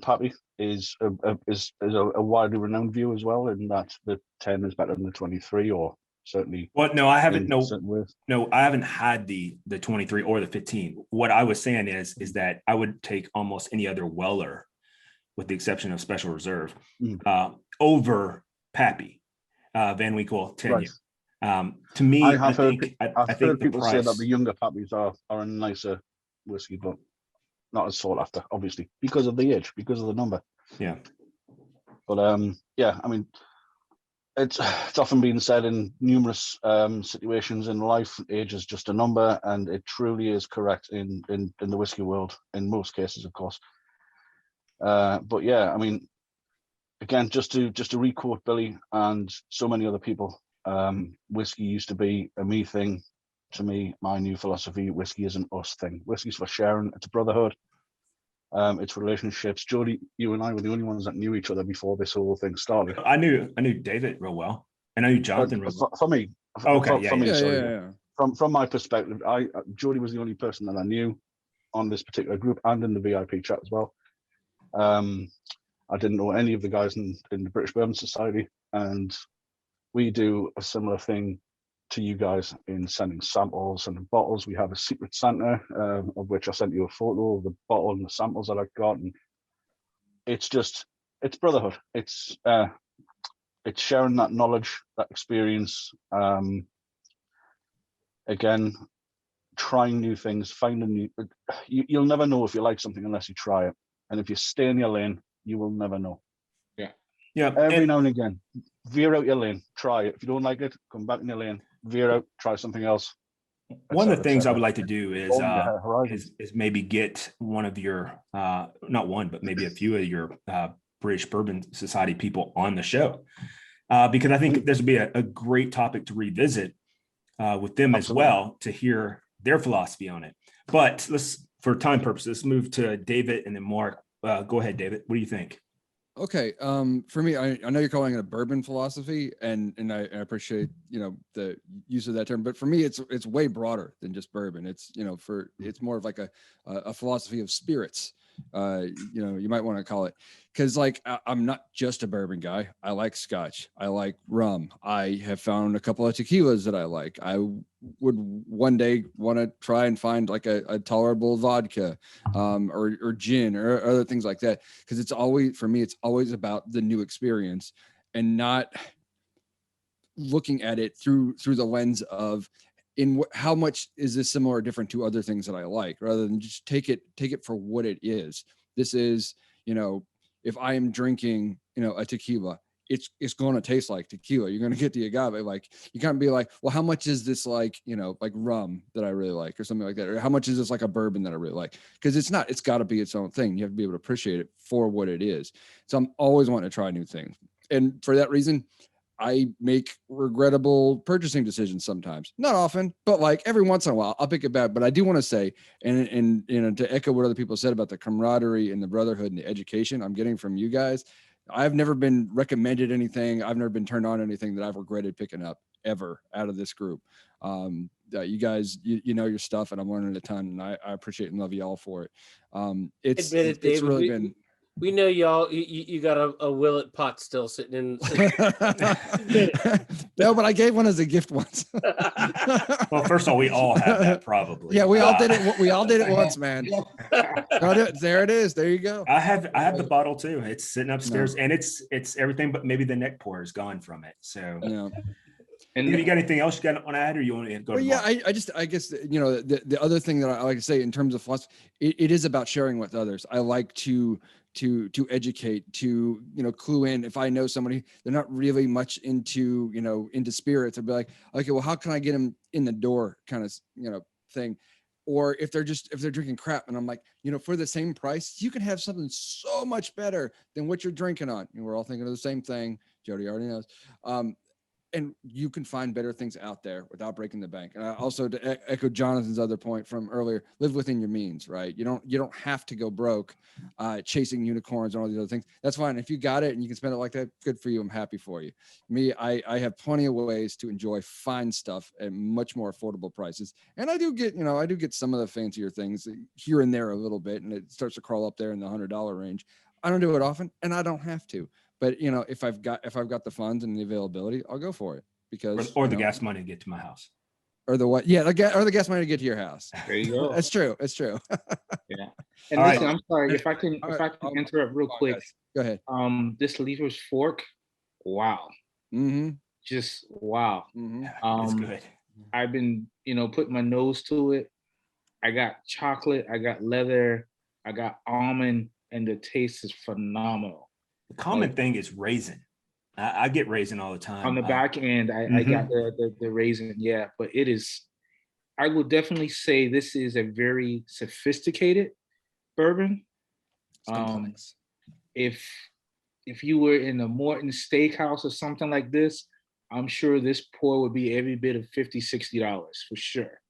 [SPEAKER 6] Pappy is a widely renowned view as well, in that the 10 is better than the 23, or certainly.
[SPEAKER 1] Well, no, I haven't. No, I haven't had the 23 or the 15. What I was saying is that I would take almost any other Weller, with the exception of Special Reserve, over Pappy, Van Winkle 10
[SPEAKER 6] right.
[SPEAKER 1] year. To me,
[SPEAKER 6] I've heard people
[SPEAKER 1] price,
[SPEAKER 6] say that the younger Pappies are a nicer whiskey, but not as sought after, obviously, because of the age, because of the number.
[SPEAKER 1] Yeah.
[SPEAKER 6] But yeah, I mean, it's often been said in numerous situations in life, age is just a number, and it truly is correct in the whiskey world, in most cases, of course. But yeah, I mean, again, just to requote Billy and so many other people, whiskey used to be a me thing. To me, my new philosophy: whiskey is an us thing. Whiskey's for sharing. It's a brotherhood. It's relationships. Jody, you and I were the only ones that knew each other before this whole thing started.
[SPEAKER 1] I knew David real well, and I knew Jonathan real well.
[SPEAKER 6] For me, From my perspective, Jody was the only person that I knew on this particular group and in the VIP chat as well. I didn't know any of the guys in the British Bourbon Society, and we do a similar thing to you guys in sending samples and bottles. We have a secret Santa, of which I sent you a photo of the bottle and the samples that I got, and it's brotherhood. It's sharing that knowledge, that experience. Again, trying new things, finding new. You'll never know if you like something unless you try it, and if you stay in your lane, you will never know.
[SPEAKER 1] Yeah.
[SPEAKER 6] Every now and again, veer out your lane, try it. If you don't like it, come back in your lane, veer out, try something else.
[SPEAKER 1] One of the things I would like to do is maybe get one of your not one, but maybe a few of your British Bourbon Society people on the show, because I think this would be a great topic to revisit with them as well, to hear their philosophy on it. But for time purposes, move to David and then Mark. Go ahead, David. What do you think?
[SPEAKER 4] Okay. For me, I know you're calling it a bourbon philosophy, and I appreciate, the use of that term, but for me, it's way broader than just bourbon. It's, it's more of like a philosophy of spirits. you might want to call it, because like I'm not just a bourbon guy. I like scotch. I like rum. I have found a couple of tequilas that I like. I would one day want to try and find like a tolerable vodka, or gin or other things like that. Because it's always, for me, it's always about the new experience and not looking at it through the lens of how much is this similar or different to other things that I like, rather than just take it for what it is. This is, if I am drinking, a tequila, it's going to taste like tequila. You're going to get the agave. Like, you can't be like, well, how much is this, like, like rum that I really like or something like that? Or how much is this like a bourbon that I really like? Because it's not, it's got to be its own thing. You have to be able to appreciate it for what it is. So I'm always wanting to try new things. And for that reason, I make regrettable purchasing decisions sometimes, not often, but like every once in a while I'll pick it back. But I do want to say, and to echo what other people said about the camaraderie and the brotherhood and the education I'm getting from you guys, I've never been recommended anything. I've never been turned on anything that I've regretted picking up ever out of this group. You guys, you know your stuff, and I'm learning a ton, and I appreciate and love you all for it. It's
[SPEAKER 2] David,
[SPEAKER 4] really been.
[SPEAKER 2] We know y'all. You got a Willet pot still sitting in.
[SPEAKER 4] No, but I gave one as a gift once.
[SPEAKER 1] Well, first of all, we all have that probably.
[SPEAKER 4] Yeah, we all did it. We all did it once, man. There it is. There you go.
[SPEAKER 1] I have the bottle too. It's sitting upstairs, and it's everything, but maybe the neck pour is gone from it. So.
[SPEAKER 4] Yeah.
[SPEAKER 5] And
[SPEAKER 1] you got anything else you got on to add, or you want to go?
[SPEAKER 4] Well, yeah, I guess the other thing that I like to say in terms of philosophy, it is about sharing with others. I like to educate, to clue in. If I know somebody, they're not really much into into spirits, I'd be like, okay, well, how can I get them in the door, kind of thing. Or if they're drinking crap, and I'm like, for the same price, you can have something so much better than what you're drinking on. And we're all thinking of the same thing. Jody already knows. And you can find better things out there without breaking the bank. And I also, to echo Jonathan's other point from earlier, live within your means, right? You don't have to go broke chasing unicorns and all these other things. That's fine. If you got it and you can spend it like that, good for you. I'm happy for you. Me, I have plenty of ways to enjoy fine stuff at much more affordable prices. And I do get some of the fancier things here and there a little bit, and it starts to crawl up there in the $100 range. I don't do it often, and I don't have to. But if I've got the funds and the availability, I'll go for it, because
[SPEAKER 1] or the gas money to get to my house,
[SPEAKER 4] or the what? Yeah, or the gas money to get to your house.
[SPEAKER 3] There you go.
[SPEAKER 4] That's true. It's true.
[SPEAKER 3] Yeah. And
[SPEAKER 1] All
[SPEAKER 3] listen,
[SPEAKER 1] right.
[SPEAKER 3] I'm sorry if I can interrupt real quick.
[SPEAKER 4] Go ahead.
[SPEAKER 3] This Lever's fork, wow.
[SPEAKER 4] Mm-hmm.
[SPEAKER 3] Just wow.
[SPEAKER 4] Mm-hmm.
[SPEAKER 1] It's good.
[SPEAKER 3] I've been putting my nose to it. I got chocolate, I got leather, I got almond, and the taste is phenomenal.
[SPEAKER 1] The common thing is raisin. I get raisin all the time.
[SPEAKER 3] On the back end, I got the raisin, yeah. But it is, I will definitely say this is a very sophisticated bourbon. If you were in a Morton Steakhouse or something like this, I'm sure this pour would be every bit of $50, $60 for sure,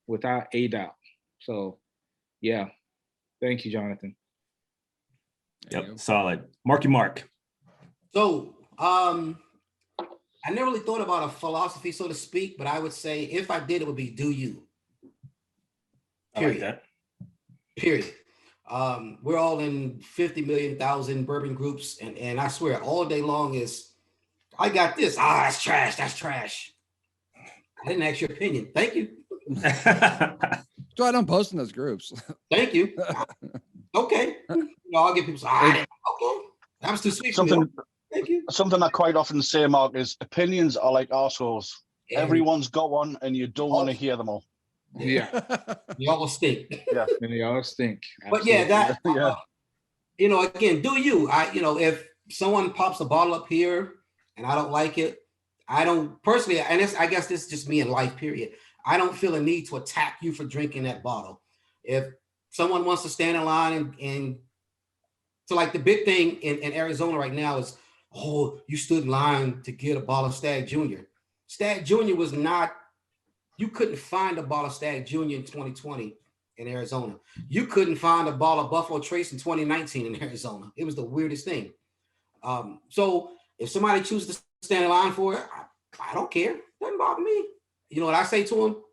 [SPEAKER 3] without a doubt. So, yeah. Thank you, Jonathan.
[SPEAKER 1] Yep, solid. Marky Mark.
[SPEAKER 5] So, I never really thought about a philosophy, so to speak, but I would say if I did, it would be do you.
[SPEAKER 1] Period. I like that.
[SPEAKER 5] Period. We're all in 50 million thousand bourbon groups, and I swear all day long is, I got this. That's trash. That's trash. I didn't ask your opinion. Thank you.
[SPEAKER 4] So I don't post in those groups.
[SPEAKER 5] Thank you. Okay. I'll get people. Okay. That was too sweet.
[SPEAKER 6] Something.
[SPEAKER 5] Thank you.
[SPEAKER 6] Something I quite often say, Mark, is opinions are like arseholes. Everyone's got one, and you don't want to hear them all.
[SPEAKER 3] Yeah.
[SPEAKER 5] You all stink.
[SPEAKER 6] Yeah.
[SPEAKER 3] And they all stink.
[SPEAKER 5] But yeah, that
[SPEAKER 6] Yeah.
[SPEAKER 5] Again, do you? If someone pops a bottle up here and I don't like it, I don't personally, and I guess this is just me in life, period. I don't feel a need to attack you for drinking that bottle. If someone wants to stand in line and so like the big thing in Arizona right now is, oh, you stood in line to get a bottle of Stag Junior. Stag Junior was not, you couldn't find a bottle of Stag Junior in 2020 in Arizona. You couldn't find a bottle of Buffalo Trace in 2019 in Arizona. It was the weirdest thing. So if somebody chooses to stand in line for it, I don't care. Doesn't bother me. You know what I say to them?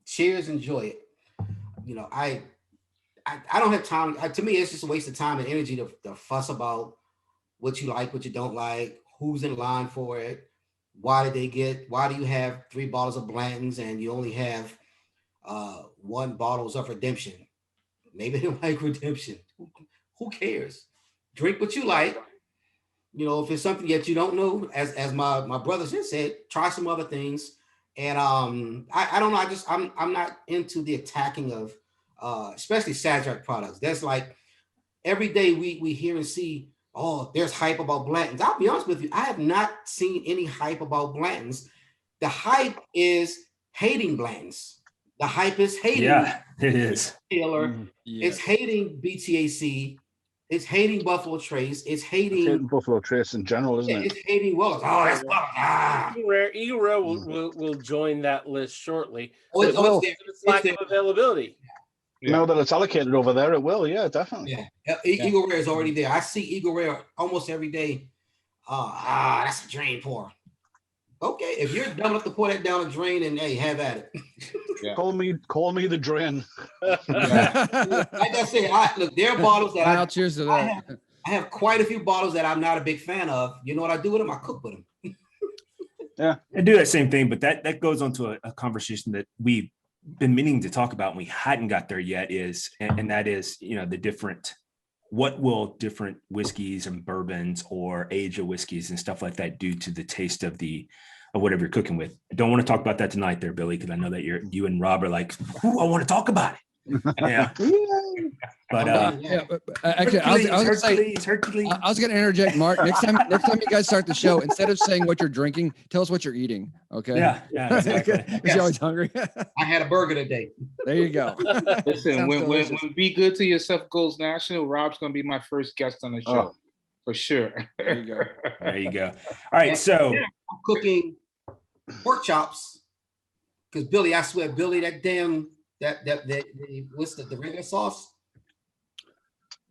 [SPEAKER 5] Cheers, enjoy it. I don't have time. To me, it's just a waste of time and energy to fuss about what you like, what you don't like, who's in line for it. Why do you have 3 bottles of Blanton's and you only have 1 bottles of Redemption? Maybe they don't like Redemption. Who cares? Drink what you like. You know, if it's something that you don't know, as my brother just said, try some other things. And I don't know. I'm not into the attacking of especially Sazerac products. That's like every day we hear and see, oh, there's hype about Blanton's. I'll be honest with you, I have not seen any hype about Blanton's. The hype is hating Blanton's. The hype is hating.
[SPEAKER 1] Yeah, it is.
[SPEAKER 5] Taylor. It's hating BTAC. It's hating Buffalo Trace. It's hating
[SPEAKER 6] Buffalo Trace in general, isn't it?
[SPEAKER 5] It's hating Willis. Oh, that's
[SPEAKER 2] Eagle Rare will join that list shortly.
[SPEAKER 5] Oh, it's
[SPEAKER 2] lack of availability.
[SPEAKER 6] Now that it's allocated over there, it will. Yeah, definitely.
[SPEAKER 5] Yeah. Eagle Rare is already there. I see Eagle Rare almost every day. That's a drain pour. Okay, if you're dumb enough to pour that down a drain, and hey, have at it.
[SPEAKER 6] Yeah. Call me the drain.
[SPEAKER 5] Like I said, look, there are bottles that
[SPEAKER 4] cheers to that.
[SPEAKER 5] I have quite a few bottles that I'm not a big fan of. You know what I do with them? I cook with them.
[SPEAKER 6] Yeah,
[SPEAKER 1] I do that same thing, but that goes on to a conversation that we've been meaning to talk about and we hadn't got there yet and that is, you know, what will different whiskeys and bourbons or age of whiskeys and stuff like that do to the taste of whatever you're cooking with. I don't want to talk about that tonight there, Billy, because I know that you and Rob are like, ooh, I want to talk about it. Yeah. But
[SPEAKER 4] actually, I was going to interject, Mark. Next time you guys start the show, instead of saying what you're drinking, tell us what you're eating. Okay.
[SPEAKER 1] Yeah, exactly.
[SPEAKER 4] You're always hungry.
[SPEAKER 5] I had a burger today.
[SPEAKER 4] There you go.
[SPEAKER 3] Listen, when Be Good to Yourself goes national, Rob's going to be my first guest on the show for sure.
[SPEAKER 4] There you go.
[SPEAKER 1] There you go. All right, so
[SPEAKER 5] I'm cooking pork chops because Billy, I swear, Billy, that damn what's the regular sauce?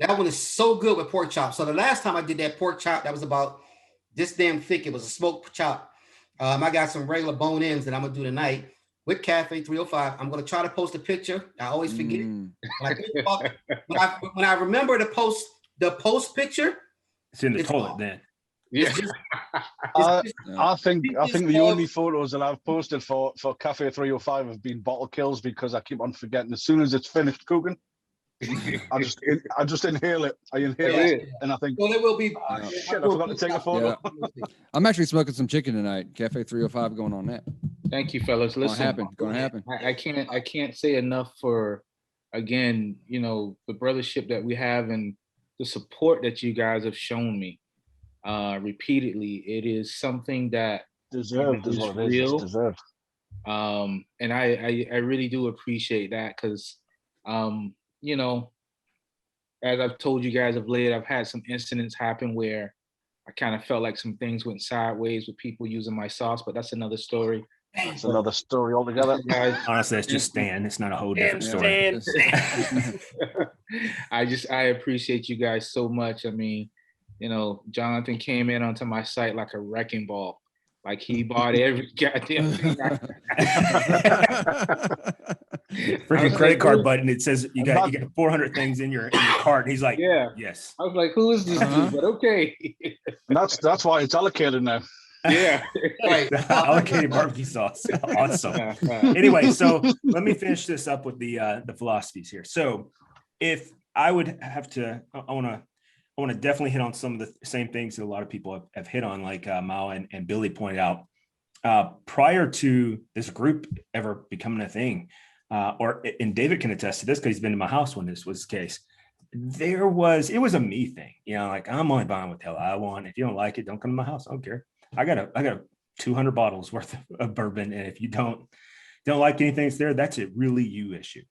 [SPEAKER 5] That one is so good with pork chops. So the last time I did that pork chop, that was about this damn thick. It was a smoked chop. I got some regular bone ends that I'm gonna do tonight with Cafe 305. I'm gonna try to post a picture. I always forget. When I remember to post the post picture,
[SPEAKER 1] it's in the toilet then.
[SPEAKER 3] Yeah.
[SPEAKER 6] I think the only photos that I've posted for Cafe 305 have been bottle kills because I keep on forgetting. As soon as it's finished cooking, I just inhale it. I inhale it, and I think,
[SPEAKER 5] well, there will be.
[SPEAKER 6] Shit, I forgot to take a photo.
[SPEAKER 4] Yeah. I'm actually smoking some chicken tonight. Cafe 305 going on that.
[SPEAKER 3] Thank you, fellas. Listen,
[SPEAKER 4] gonna happen.
[SPEAKER 3] I can't say enough for, again, you know, the brothership that we have and the support that you guys have shown me repeatedly. It is something that
[SPEAKER 6] deserved
[SPEAKER 3] is
[SPEAKER 6] what
[SPEAKER 3] real.
[SPEAKER 6] It's deserved.
[SPEAKER 3] And I really do appreciate that because you know, as I've told you guys of late, I've had some incidents happen where I kind of felt like some things went sideways with people using my sauce, but that's another story.
[SPEAKER 6] It's another story altogether.
[SPEAKER 3] Guys,
[SPEAKER 1] Honestly, that's just Stan. It's not a whole different story.
[SPEAKER 3] I appreciate you guys so much. I mean, you know, Jonathan came in onto my site like a wrecking ball. Like he bought every goddamn thing.
[SPEAKER 1] Freaking credit card button. It says you got 400 things in your cart. And he's like,
[SPEAKER 3] yeah,
[SPEAKER 1] yes.
[SPEAKER 3] I was like, who is this dude? But okay.
[SPEAKER 6] That's why it's allocated now.
[SPEAKER 3] Yeah.
[SPEAKER 5] Right.
[SPEAKER 1] Allocated barbecue sauce. Awesome. Anyway, so let me finish this up with the philosophies here. So if I would have to, I want to definitely hit on some of the same things that a lot of people have hit on, like Mao and Billy pointed out. Prior to this group ever becoming a thing, and David can attest to this because he's been to my house when this was the case. It was a me thing, you know, like I'm only buying what the hell I want. If you don't like it, don't come to my house. I don't care. I got 200 bottles worth of bourbon, and if you don't like anything that's there, that's a really you issue.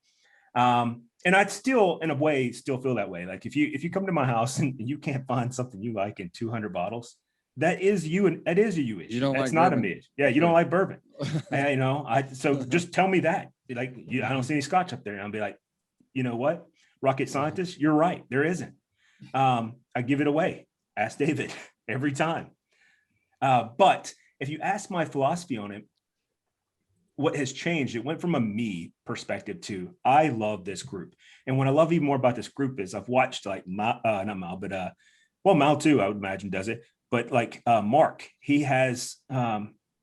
[SPEAKER 1] And I'd still, in a way, still feel that way. Like if you come to my house and you can't find something you like in 200 bottles, that is you, and that is a you issue. That's like not bourbon. A me issue. Yeah, you don't like bourbon. You know, so just tell me that. Like, I don't see any scotch up there, and I'll be like, you know what, rocket scientist, you're right. There isn't. I give it away. Ask David every time. But if you ask my philosophy on it, what has changed, it went from a me perspective to I love this group. And what I love even more about this group is I've watched like not Mal, but well, Mal too, I would imagine does it. But like Mark, he has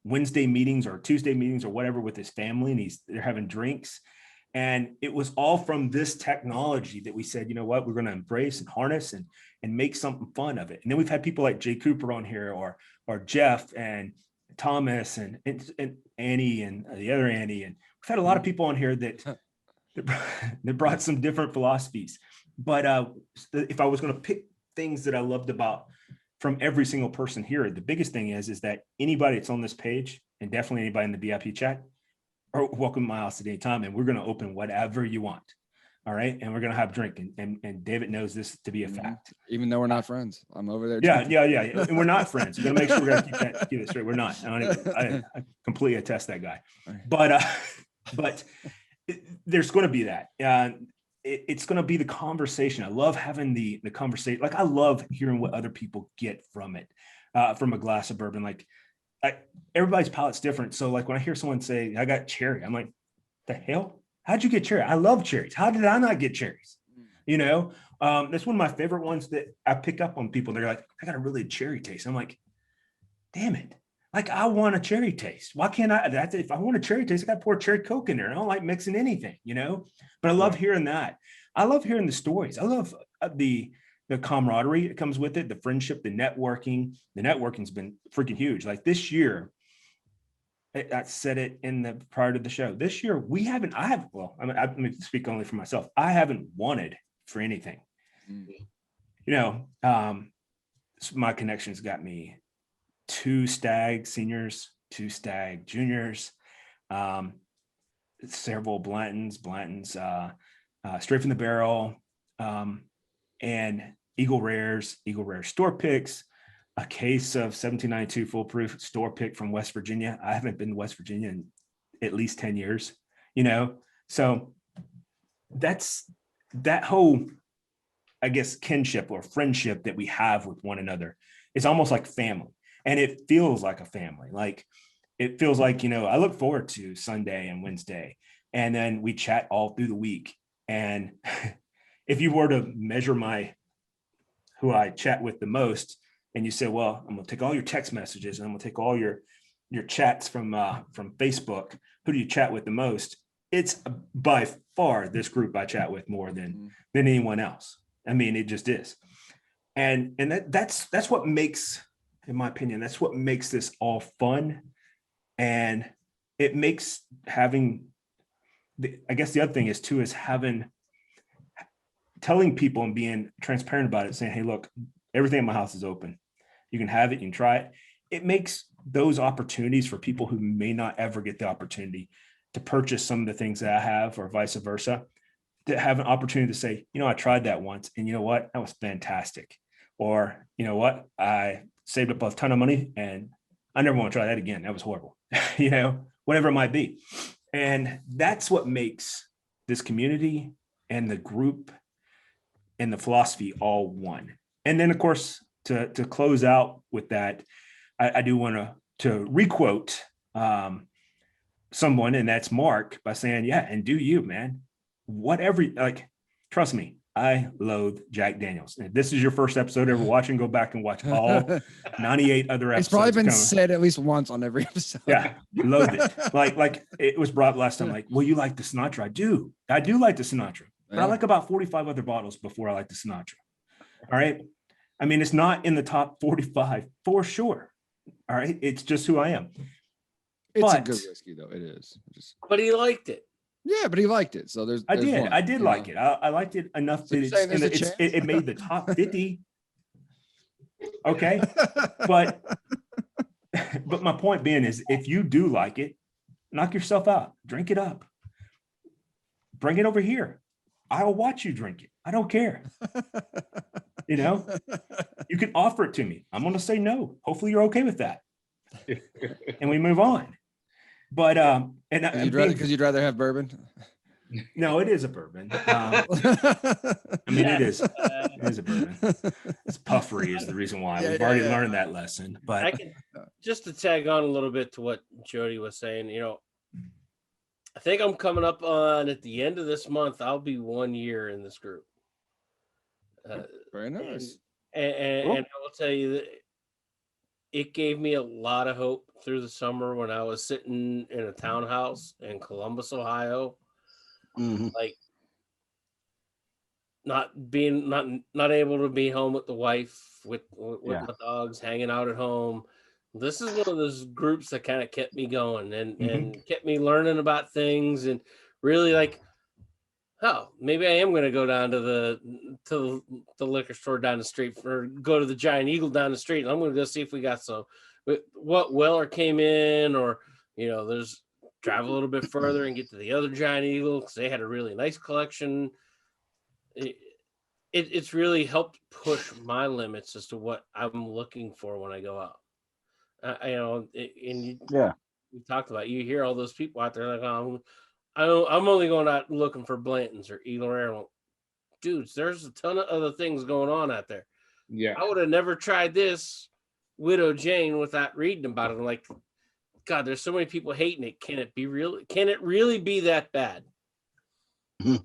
[SPEAKER 1] Wednesday meetings or Tuesday meetings or whatever with his family, and they're having drinks. And it was all from this technology that we said, you know what, we're going to embrace and harness and make something fun of it. And then we've had people like Jay Cooper on here, or Jeff and Thomas and Annie and the other Annie. And we've had a lot of people on here that brought some different philosophies. But if I was going to pick things that I loved about from every single person here, the biggest thing is that anybody that's on this page, and definitely anybody in the VIP chat, are welcome to my house at any time, and we're going to open whatever you want. All right. And we're going to have drink. And David knows this to be a fact.
[SPEAKER 4] Even though we're not friends. I'm over there.
[SPEAKER 1] Yeah. And we're not friends. We're going to make sure we're going to keep it straight. We're not. I completely attest that guy. But there's going to be that. It's going to be the conversation. I love having the conversation. Like, I love hearing what other people get from it, from a glass of bourbon. Like, everybody's palate's different. So like when I hear someone say, I got cherry, I'm like, the hell? How'd you get cherry? I love cherries. How did I not get cherries? You know, that's one of my favorite ones that I pick up on people. They're like, I got a really cherry taste. I'm like, damn it. Like, I want a cherry taste. Why can't I? If I want a cherry taste, I got to pour cherry Coke in there. I don't like mixing anything, you know, but I love hearing that. I love hearing the stories. I love the camaraderie that comes with it, the friendship, the networking. The networking's been freaking huge. Like this year, I said it prior to the show. This year, let me speak only for myself. I haven't wanted for anything. You know, my connections got me 2 Stag seniors, 2 Stag juniors, several Blantons, straight from the barrel, and Eagle Rare store picks, a case of 1792 foolproof store pick from West Virginia. I haven't been to West Virginia in at least 10 years, you know? So that's that whole, I guess, kinship or friendship that we have with one another. It's almost like family, and it feels like a family. Like, it feels like, you know, I look forward to Sunday and Wednesday, and then we chat all through the week. And if you were to measure who I chat with the most, and you say, well, I'm gonna take all your text messages and I'm gonna take all your chats from Facebook, who do you chat with the most? It's by far this group I chat with more than anyone else. I mean, it just is. And that's what makes, in my opinion, that's what makes this all fun. And it makes having, I guess the other thing is too, is telling people and being transparent about it, saying, hey, look, everything in my house is open. You can have it, you can try it. It makes those opportunities for people who may not ever get the opportunity to purchase some of the things that I have, or vice versa, to have an opportunity to say, you know, I tried that once, and you know what, that was fantastic. Or, you know what, I saved up a ton of money and I never want to try that again. That was horrible. You know, whatever it might be. And that's what makes this community and the group and the philosophy all one. And then, of course, to close out with that, I do want to requote someone, and that's Mark, by saying, yeah, and do you, man, whatever, like, trust me, I loathe Jack Daniels. And if this is your first episode ever watching, go back and watch all 98 other episodes.
[SPEAKER 4] It's probably been said at least once on every episode.
[SPEAKER 1] Yeah, loathe it. Like it was brought last time, like, well, you like the Sinatra. I do like the Sinatra, but I like about 45 other bottles before I like the Sinatra. All right. I mean, it's not in the top 45 for sure. All right. It's just who I am.
[SPEAKER 4] It's a good whiskey, though. It is.
[SPEAKER 2] But he liked it.
[SPEAKER 4] Yeah, but he liked it. So
[SPEAKER 1] I did like it. I liked it enough that it made the top 50. Okay. But my point being is, if you do like it, knock yourself out, drink it up, bring it over here. I'll watch you drink it. I don't care. You know, you can offer it to me. I'm going to say no. Hopefully you're okay with that. And we move on. But,
[SPEAKER 4] because you'd rather have bourbon.
[SPEAKER 1] No, it is a bourbon. I mean, it is a bourbon. It's puffery is the reason why. We've already learned that lesson. But
[SPEAKER 2] I can, just to tag on a little bit to what Jody was saying, you know, I think I'm coming up on at the end of this month. I'll be 1 year in this group.
[SPEAKER 4] Very nice.
[SPEAKER 2] And I will tell you that it gave me a lot of hope through the summer when I was sitting in a townhouse in Columbus, Ohio, like not able to be home with the wife, with my dogs, hanging out at home. This is one of those groups that kind of kept me going and kept me learning about things and really like, oh, maybe I am going to go down to the liquor store down the street or go to the Giant Eagle down the street. And I'm going to go see if we got some. What Weller came in, or there's drive a little bit further and get to the other Giant Eagle because they had a really nice collection. It's really helped push my limits as to what I'm looking for when I go out. We talked about, you hear all those people out there like, I'm only going out looking for Blanton's or Eagle Rare. Dudes, there's a ton of other things going on out there.
[SPEAKER 3] Yeah,
[SPEAKER 2] I would have never tried this Widow Jane without reading about it. I'm like, God, there's so many people hating it. Can it really be that bad? I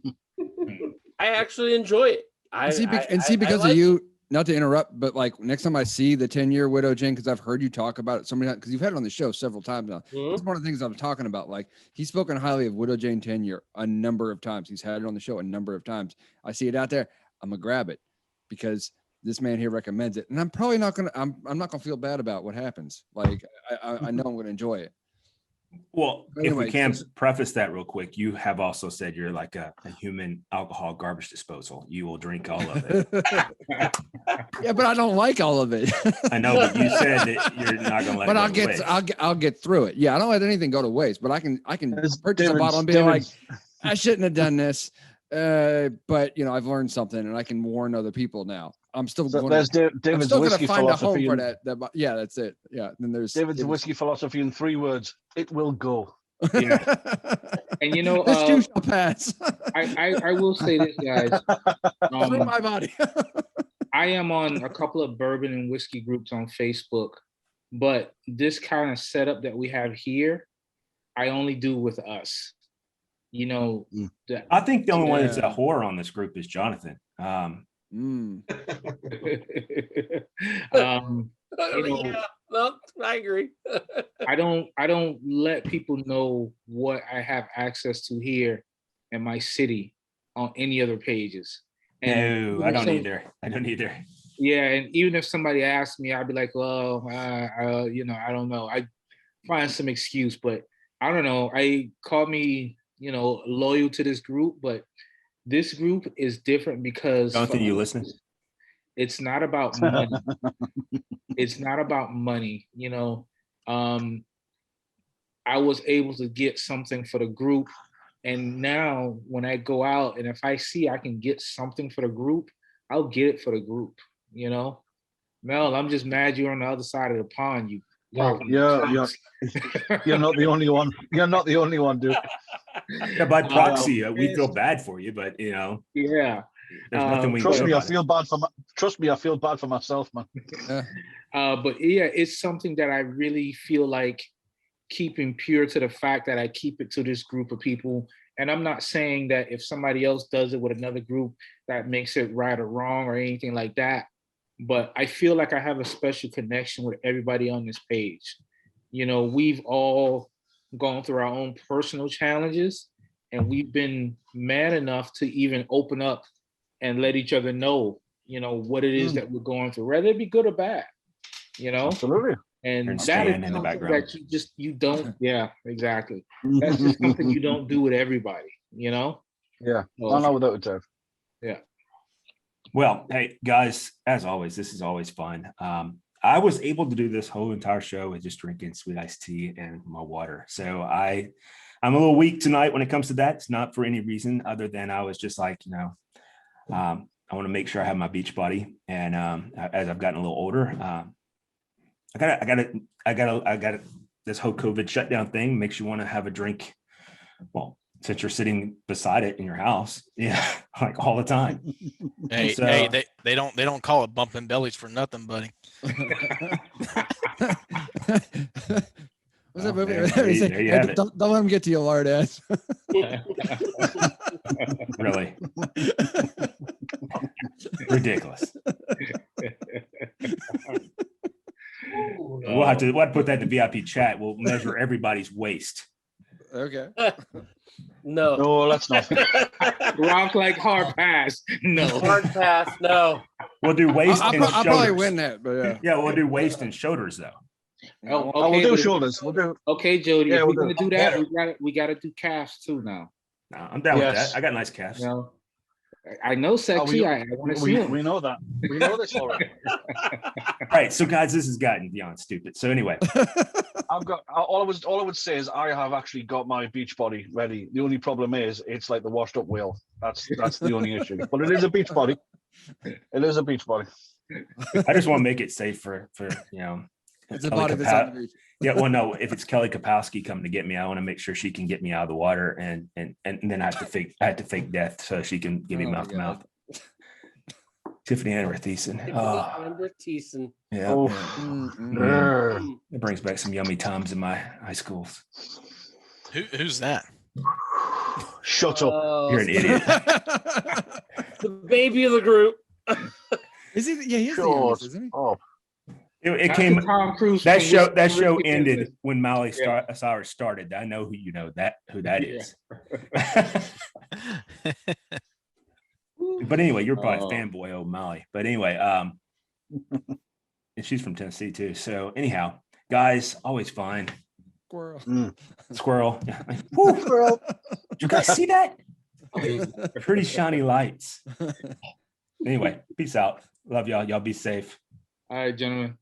[SPEAKER 2] actually enjoy it.
[SPEAKER 4] Because of you, not to interrupt, but like next time I see the 10-year Widow Jane, because I've heard you talk about it so many times, because you've had it on the show several times now. It's one of the things I'm talking about. Like, he's spoken highly of Widow Jane 10-year a number of times. He's had it on the show a number of times. I see it out there. I'm gonna grab it because this man here recommends it, and I'm probably not gonna. I'm not gonna feel bad about what happens. Like, I know I'm gonna enjoy it.
[SPEAKER 1] Well,
[SPEAKER 4] Anyway,
[SPEAKER 1] if we can preface that real quick, you have also said you're like a human alcohol garbage disposal. You will drink all of it.
[SPEAKER 4] Yeah, but I don't like all of it.
[SPEAKER 1] I know, but you said that you're not gonna let
[SPEAKER 4] but
[SPEAKER 1] it
[SPEAKER 4] I'll
[SPEAKER 1] go to
[SPEAKER 4] get
[SPEAKER 1] waste.
[SPEAKER 4] I'll get through it. Yeah, I don't let anything go to waste, but I can purchase a bottle and be like, I shouldn't have done this. But I've learned something and I can warn other people now. I'm still going to find a home for that. Yeah, that's it. Yeah. Then there's
[SPEAKER 6] David's whiskey philosophy in 3 words: it will go.
[SPEAKER 3] yeah. And
[SPEAKER 4] this too shall pass.
[SPEAKER 3] I will say this, guys.
[SPEAKER 4] Through my body.
[SPEAKER 3] I am on a couple of bourbon and whiskey groups on Facebook, but this kind of setup that we have here, I only do with us.
[SPEAKER 1] I think the only one that's a whore on this group is Jonathan.
[SPEAKER 2] I agree.
[SPEAKER 3] I don't let people know what I have access to here in my city on any other pages. And
[SPEAKER 1] no, I don't either.
[SPEAKER 3] Yeah, and even if somebody asks me, I'd be like, well, I don't know. I find some excuse, but I don't know. Call me, loyal to this group, but this group is different because
[SPEAKER 1] Jonathan, you listening?
[SPEAKER 3] It's not about money. It's not about money. I was able to get something for the group. And now when I go out and if I see I can get something for the group, I'll get it for the group. Mel, I'm just mad you're on the other side of the pond.
[SPEAKER 6] You're not the only one. You're not the only one, dude.
[SPEAKER 1] Yeah, by proxy, we feel bad for you, but
[SPEAKER 3] yeah.
[SPEAKER 1] There's nothing we can
[SPEAKER 6] trust
[SPEAKER 1] do
[SPEAKER 6] me. I
[SPEAKER 1] about it.
[SPEAKER 6] feel bad for myself, man.
[SPEAKER 3] But yeah, it's something that I really feel like keeping pure to the fact that I keep it to this group of people. And I'm not saying that if somebody else does it with another group, that makes it right or wrong or anything like that. But I feel like I have a special connection with everybody on this page. We've all gone through our own personal challenges, and we've been man enough to even open up and let each other know, what it is that we're going through, whether it be good or bad,
[SPEAKER 6] Absolutely.
[SPEAKER 3] And
[SPEAKER 1] Stan
[SPEAKER 3] that is
[SPEAKER 1] in the
[SPEAKER 3] something
[SPEAKER 1] background.
[SPEAKER 3] that you don't, yeah, exactly. That's just something you don't do with everybody,
[SPEAKER 6] Yeah.
[SPEAKER 3] So,
[SPEAKER 6] No, without a doubt.
[SPEAKER 3] yeah.
[SPEAKER 1] Well, hey guys, as always, this is always fun. I was able to do this whole entire show with just drinking sweet iced tea and my water. So I'm a little weak tonight when it comes to that. It's not for any reason other than I was just like, I want to make sure I have my beach body. And as I've gotten a little older, I got this whole COVID shutdown thing makes you want to have a drink. Well, since you're sitting beside it in your house, yeah, like all the time.
[SPEAKER 7] Hey, they don't call it bumping bellies for nothing, buddy.
[SPEAKER 4] What's that
[SPEAKER 1] Oh,
[SPEAKER 4] movie?
[SPEAKER 1] man,
[SPEAKER 4] They say,
[SPEAKER 1] there you
[SPEAKER 4] "Hey,
[SPEAKER 1] have it.
[SPEAKER 4] don't let him get to you, lard ass."
[SPEAKER 1] Really ridiculous. We'll have to put that in the VIP chat. We'll measure everybody's waist.
[SPEAKER 4] Okay.
[SPEAKER 2] No.
[SPEAKER 6] No, let's not.
[SPEAKER 3] Rock like hard pass. No.
[SPEAKER 2] Hard pass. No.
[SPEAKER 1] We'll do waist
[SPEAKER 4] I'll
[SPEAKER 1] and
[SPEAKER 4] probably
[SPEAKER 1] shoulders.
[SPEAKER 4] win that, but yeah.
[SPEAKER 1] Yeah, we'll do waist and shoulders though.
[SPEAKER 3] Oh,
[SPEAKER 6] Oh, we'll
[SPEAKER 3] okay,
[SPEAKER 6] do
[SPEAKER 3] but-
[SPEAKER 6] shoulders. We'll do.
[SPEAKER 3] Okay, Jody.
[SPEAKER 6] Yeah,
[SPEAKER 3] if we're
[SPEAKER 6] we'll
[SPEAKER 3] gonna
[SPEAKER 6] do
[SPEAKER 3] do that, we gotta do calves too now.
[SPEAKER 1] No, I'm down with
[SPEAKER 6] Yes.
[SPEAKER 1] that. I got nice calves.
[SPEAKER 3] You know, I know sexy. I want to see him.
[SPEAKER 6] We know that. We know this already.
[SPEAKER 1] All right, so guys, this has gotten beyond stupid. So anyway,
[SPEAKER 6] I've got all I would say is I have actually got my beach body ready. The only problem is it's like the washed up whale. That's the only issue. But it is a beach body. It is a beach body.
[SPEAKER 1] I just want to make it safe for
[SPEAKER 4] It's a
[SPEAKER 1] Kelly
[SPEAKER 4] body that's on the beach.
[SPEAKER 1] Yeah, well, no, if it's Kelly Kapowski coming to get me, I want to make sure she can get me out of the water, and then I have to fake death so she can give me
[SPEAKER 4] Oh my
[SPEAKER 1] mouth to
[SPEAKER 4] God.
[SPEAKER 1] mouth. Tiffany Amber Thiessen. Oh,
[SPEAKER 2] Amber Thiessen.
[SPEAKER 1] yeah,
[SPEAKER 6] Oh.
[SPEAKER 1] man.
[SPEAKER 4] Mm-mm.
[SPEAKER 1] It brings back some yummy times in my high schools.
[SPEAKER 7] Who's that?
[SPEAKER 6] Shut up.
[SPEAKER 2] Oh,
[SPEAKER 1] You're an idiot.
[SPEAKER 2] the baby of the group.
[SPEAKER 4] Is he? Yeah, he's the
[SPEAKER 6] Shut
[SPEAKER 4] youngest, isn't he?
[SPEAKER 6] up.
[SPEAKER 1] It
[SPEAKER 3] That's
[SPEAKER 1] came.
[SPEAKER 3] the Tom Cruise
[SPEAKER 1] That
[SPEAKER 3] from
[SPEAKER 1] show.
[SPEAKER 3] Whiskey
[SPEAKER 1] That show
[SPEAKER 3] Ricky
[SPEAKER 1] ended
[SPEAKER 3] Business.
[SPEAKER 1] when Miley
[SPEAKER 3] Yeah.
[SPEAKER 1] Cyrus started. I know who who that
[SPEAKER 3] Yeah.
[SPEAKER 1] is. But anyway, you're probably
[SPEAKER 3] Oh.
[SPEAKER 1] a fanboy of Molly. But anyway, and she's from Tennessee too. So anyhow, guys, always fine.
[SPEAKER 4] Squirrel.
[SPEAKER 1] Squirrel. Woo, squirrel. Did you guys see that? Pretty shiny lights. Anyway, peace out. Love y'all. Y'all be safe.
[SPEAKER 3] All right, gentlemen.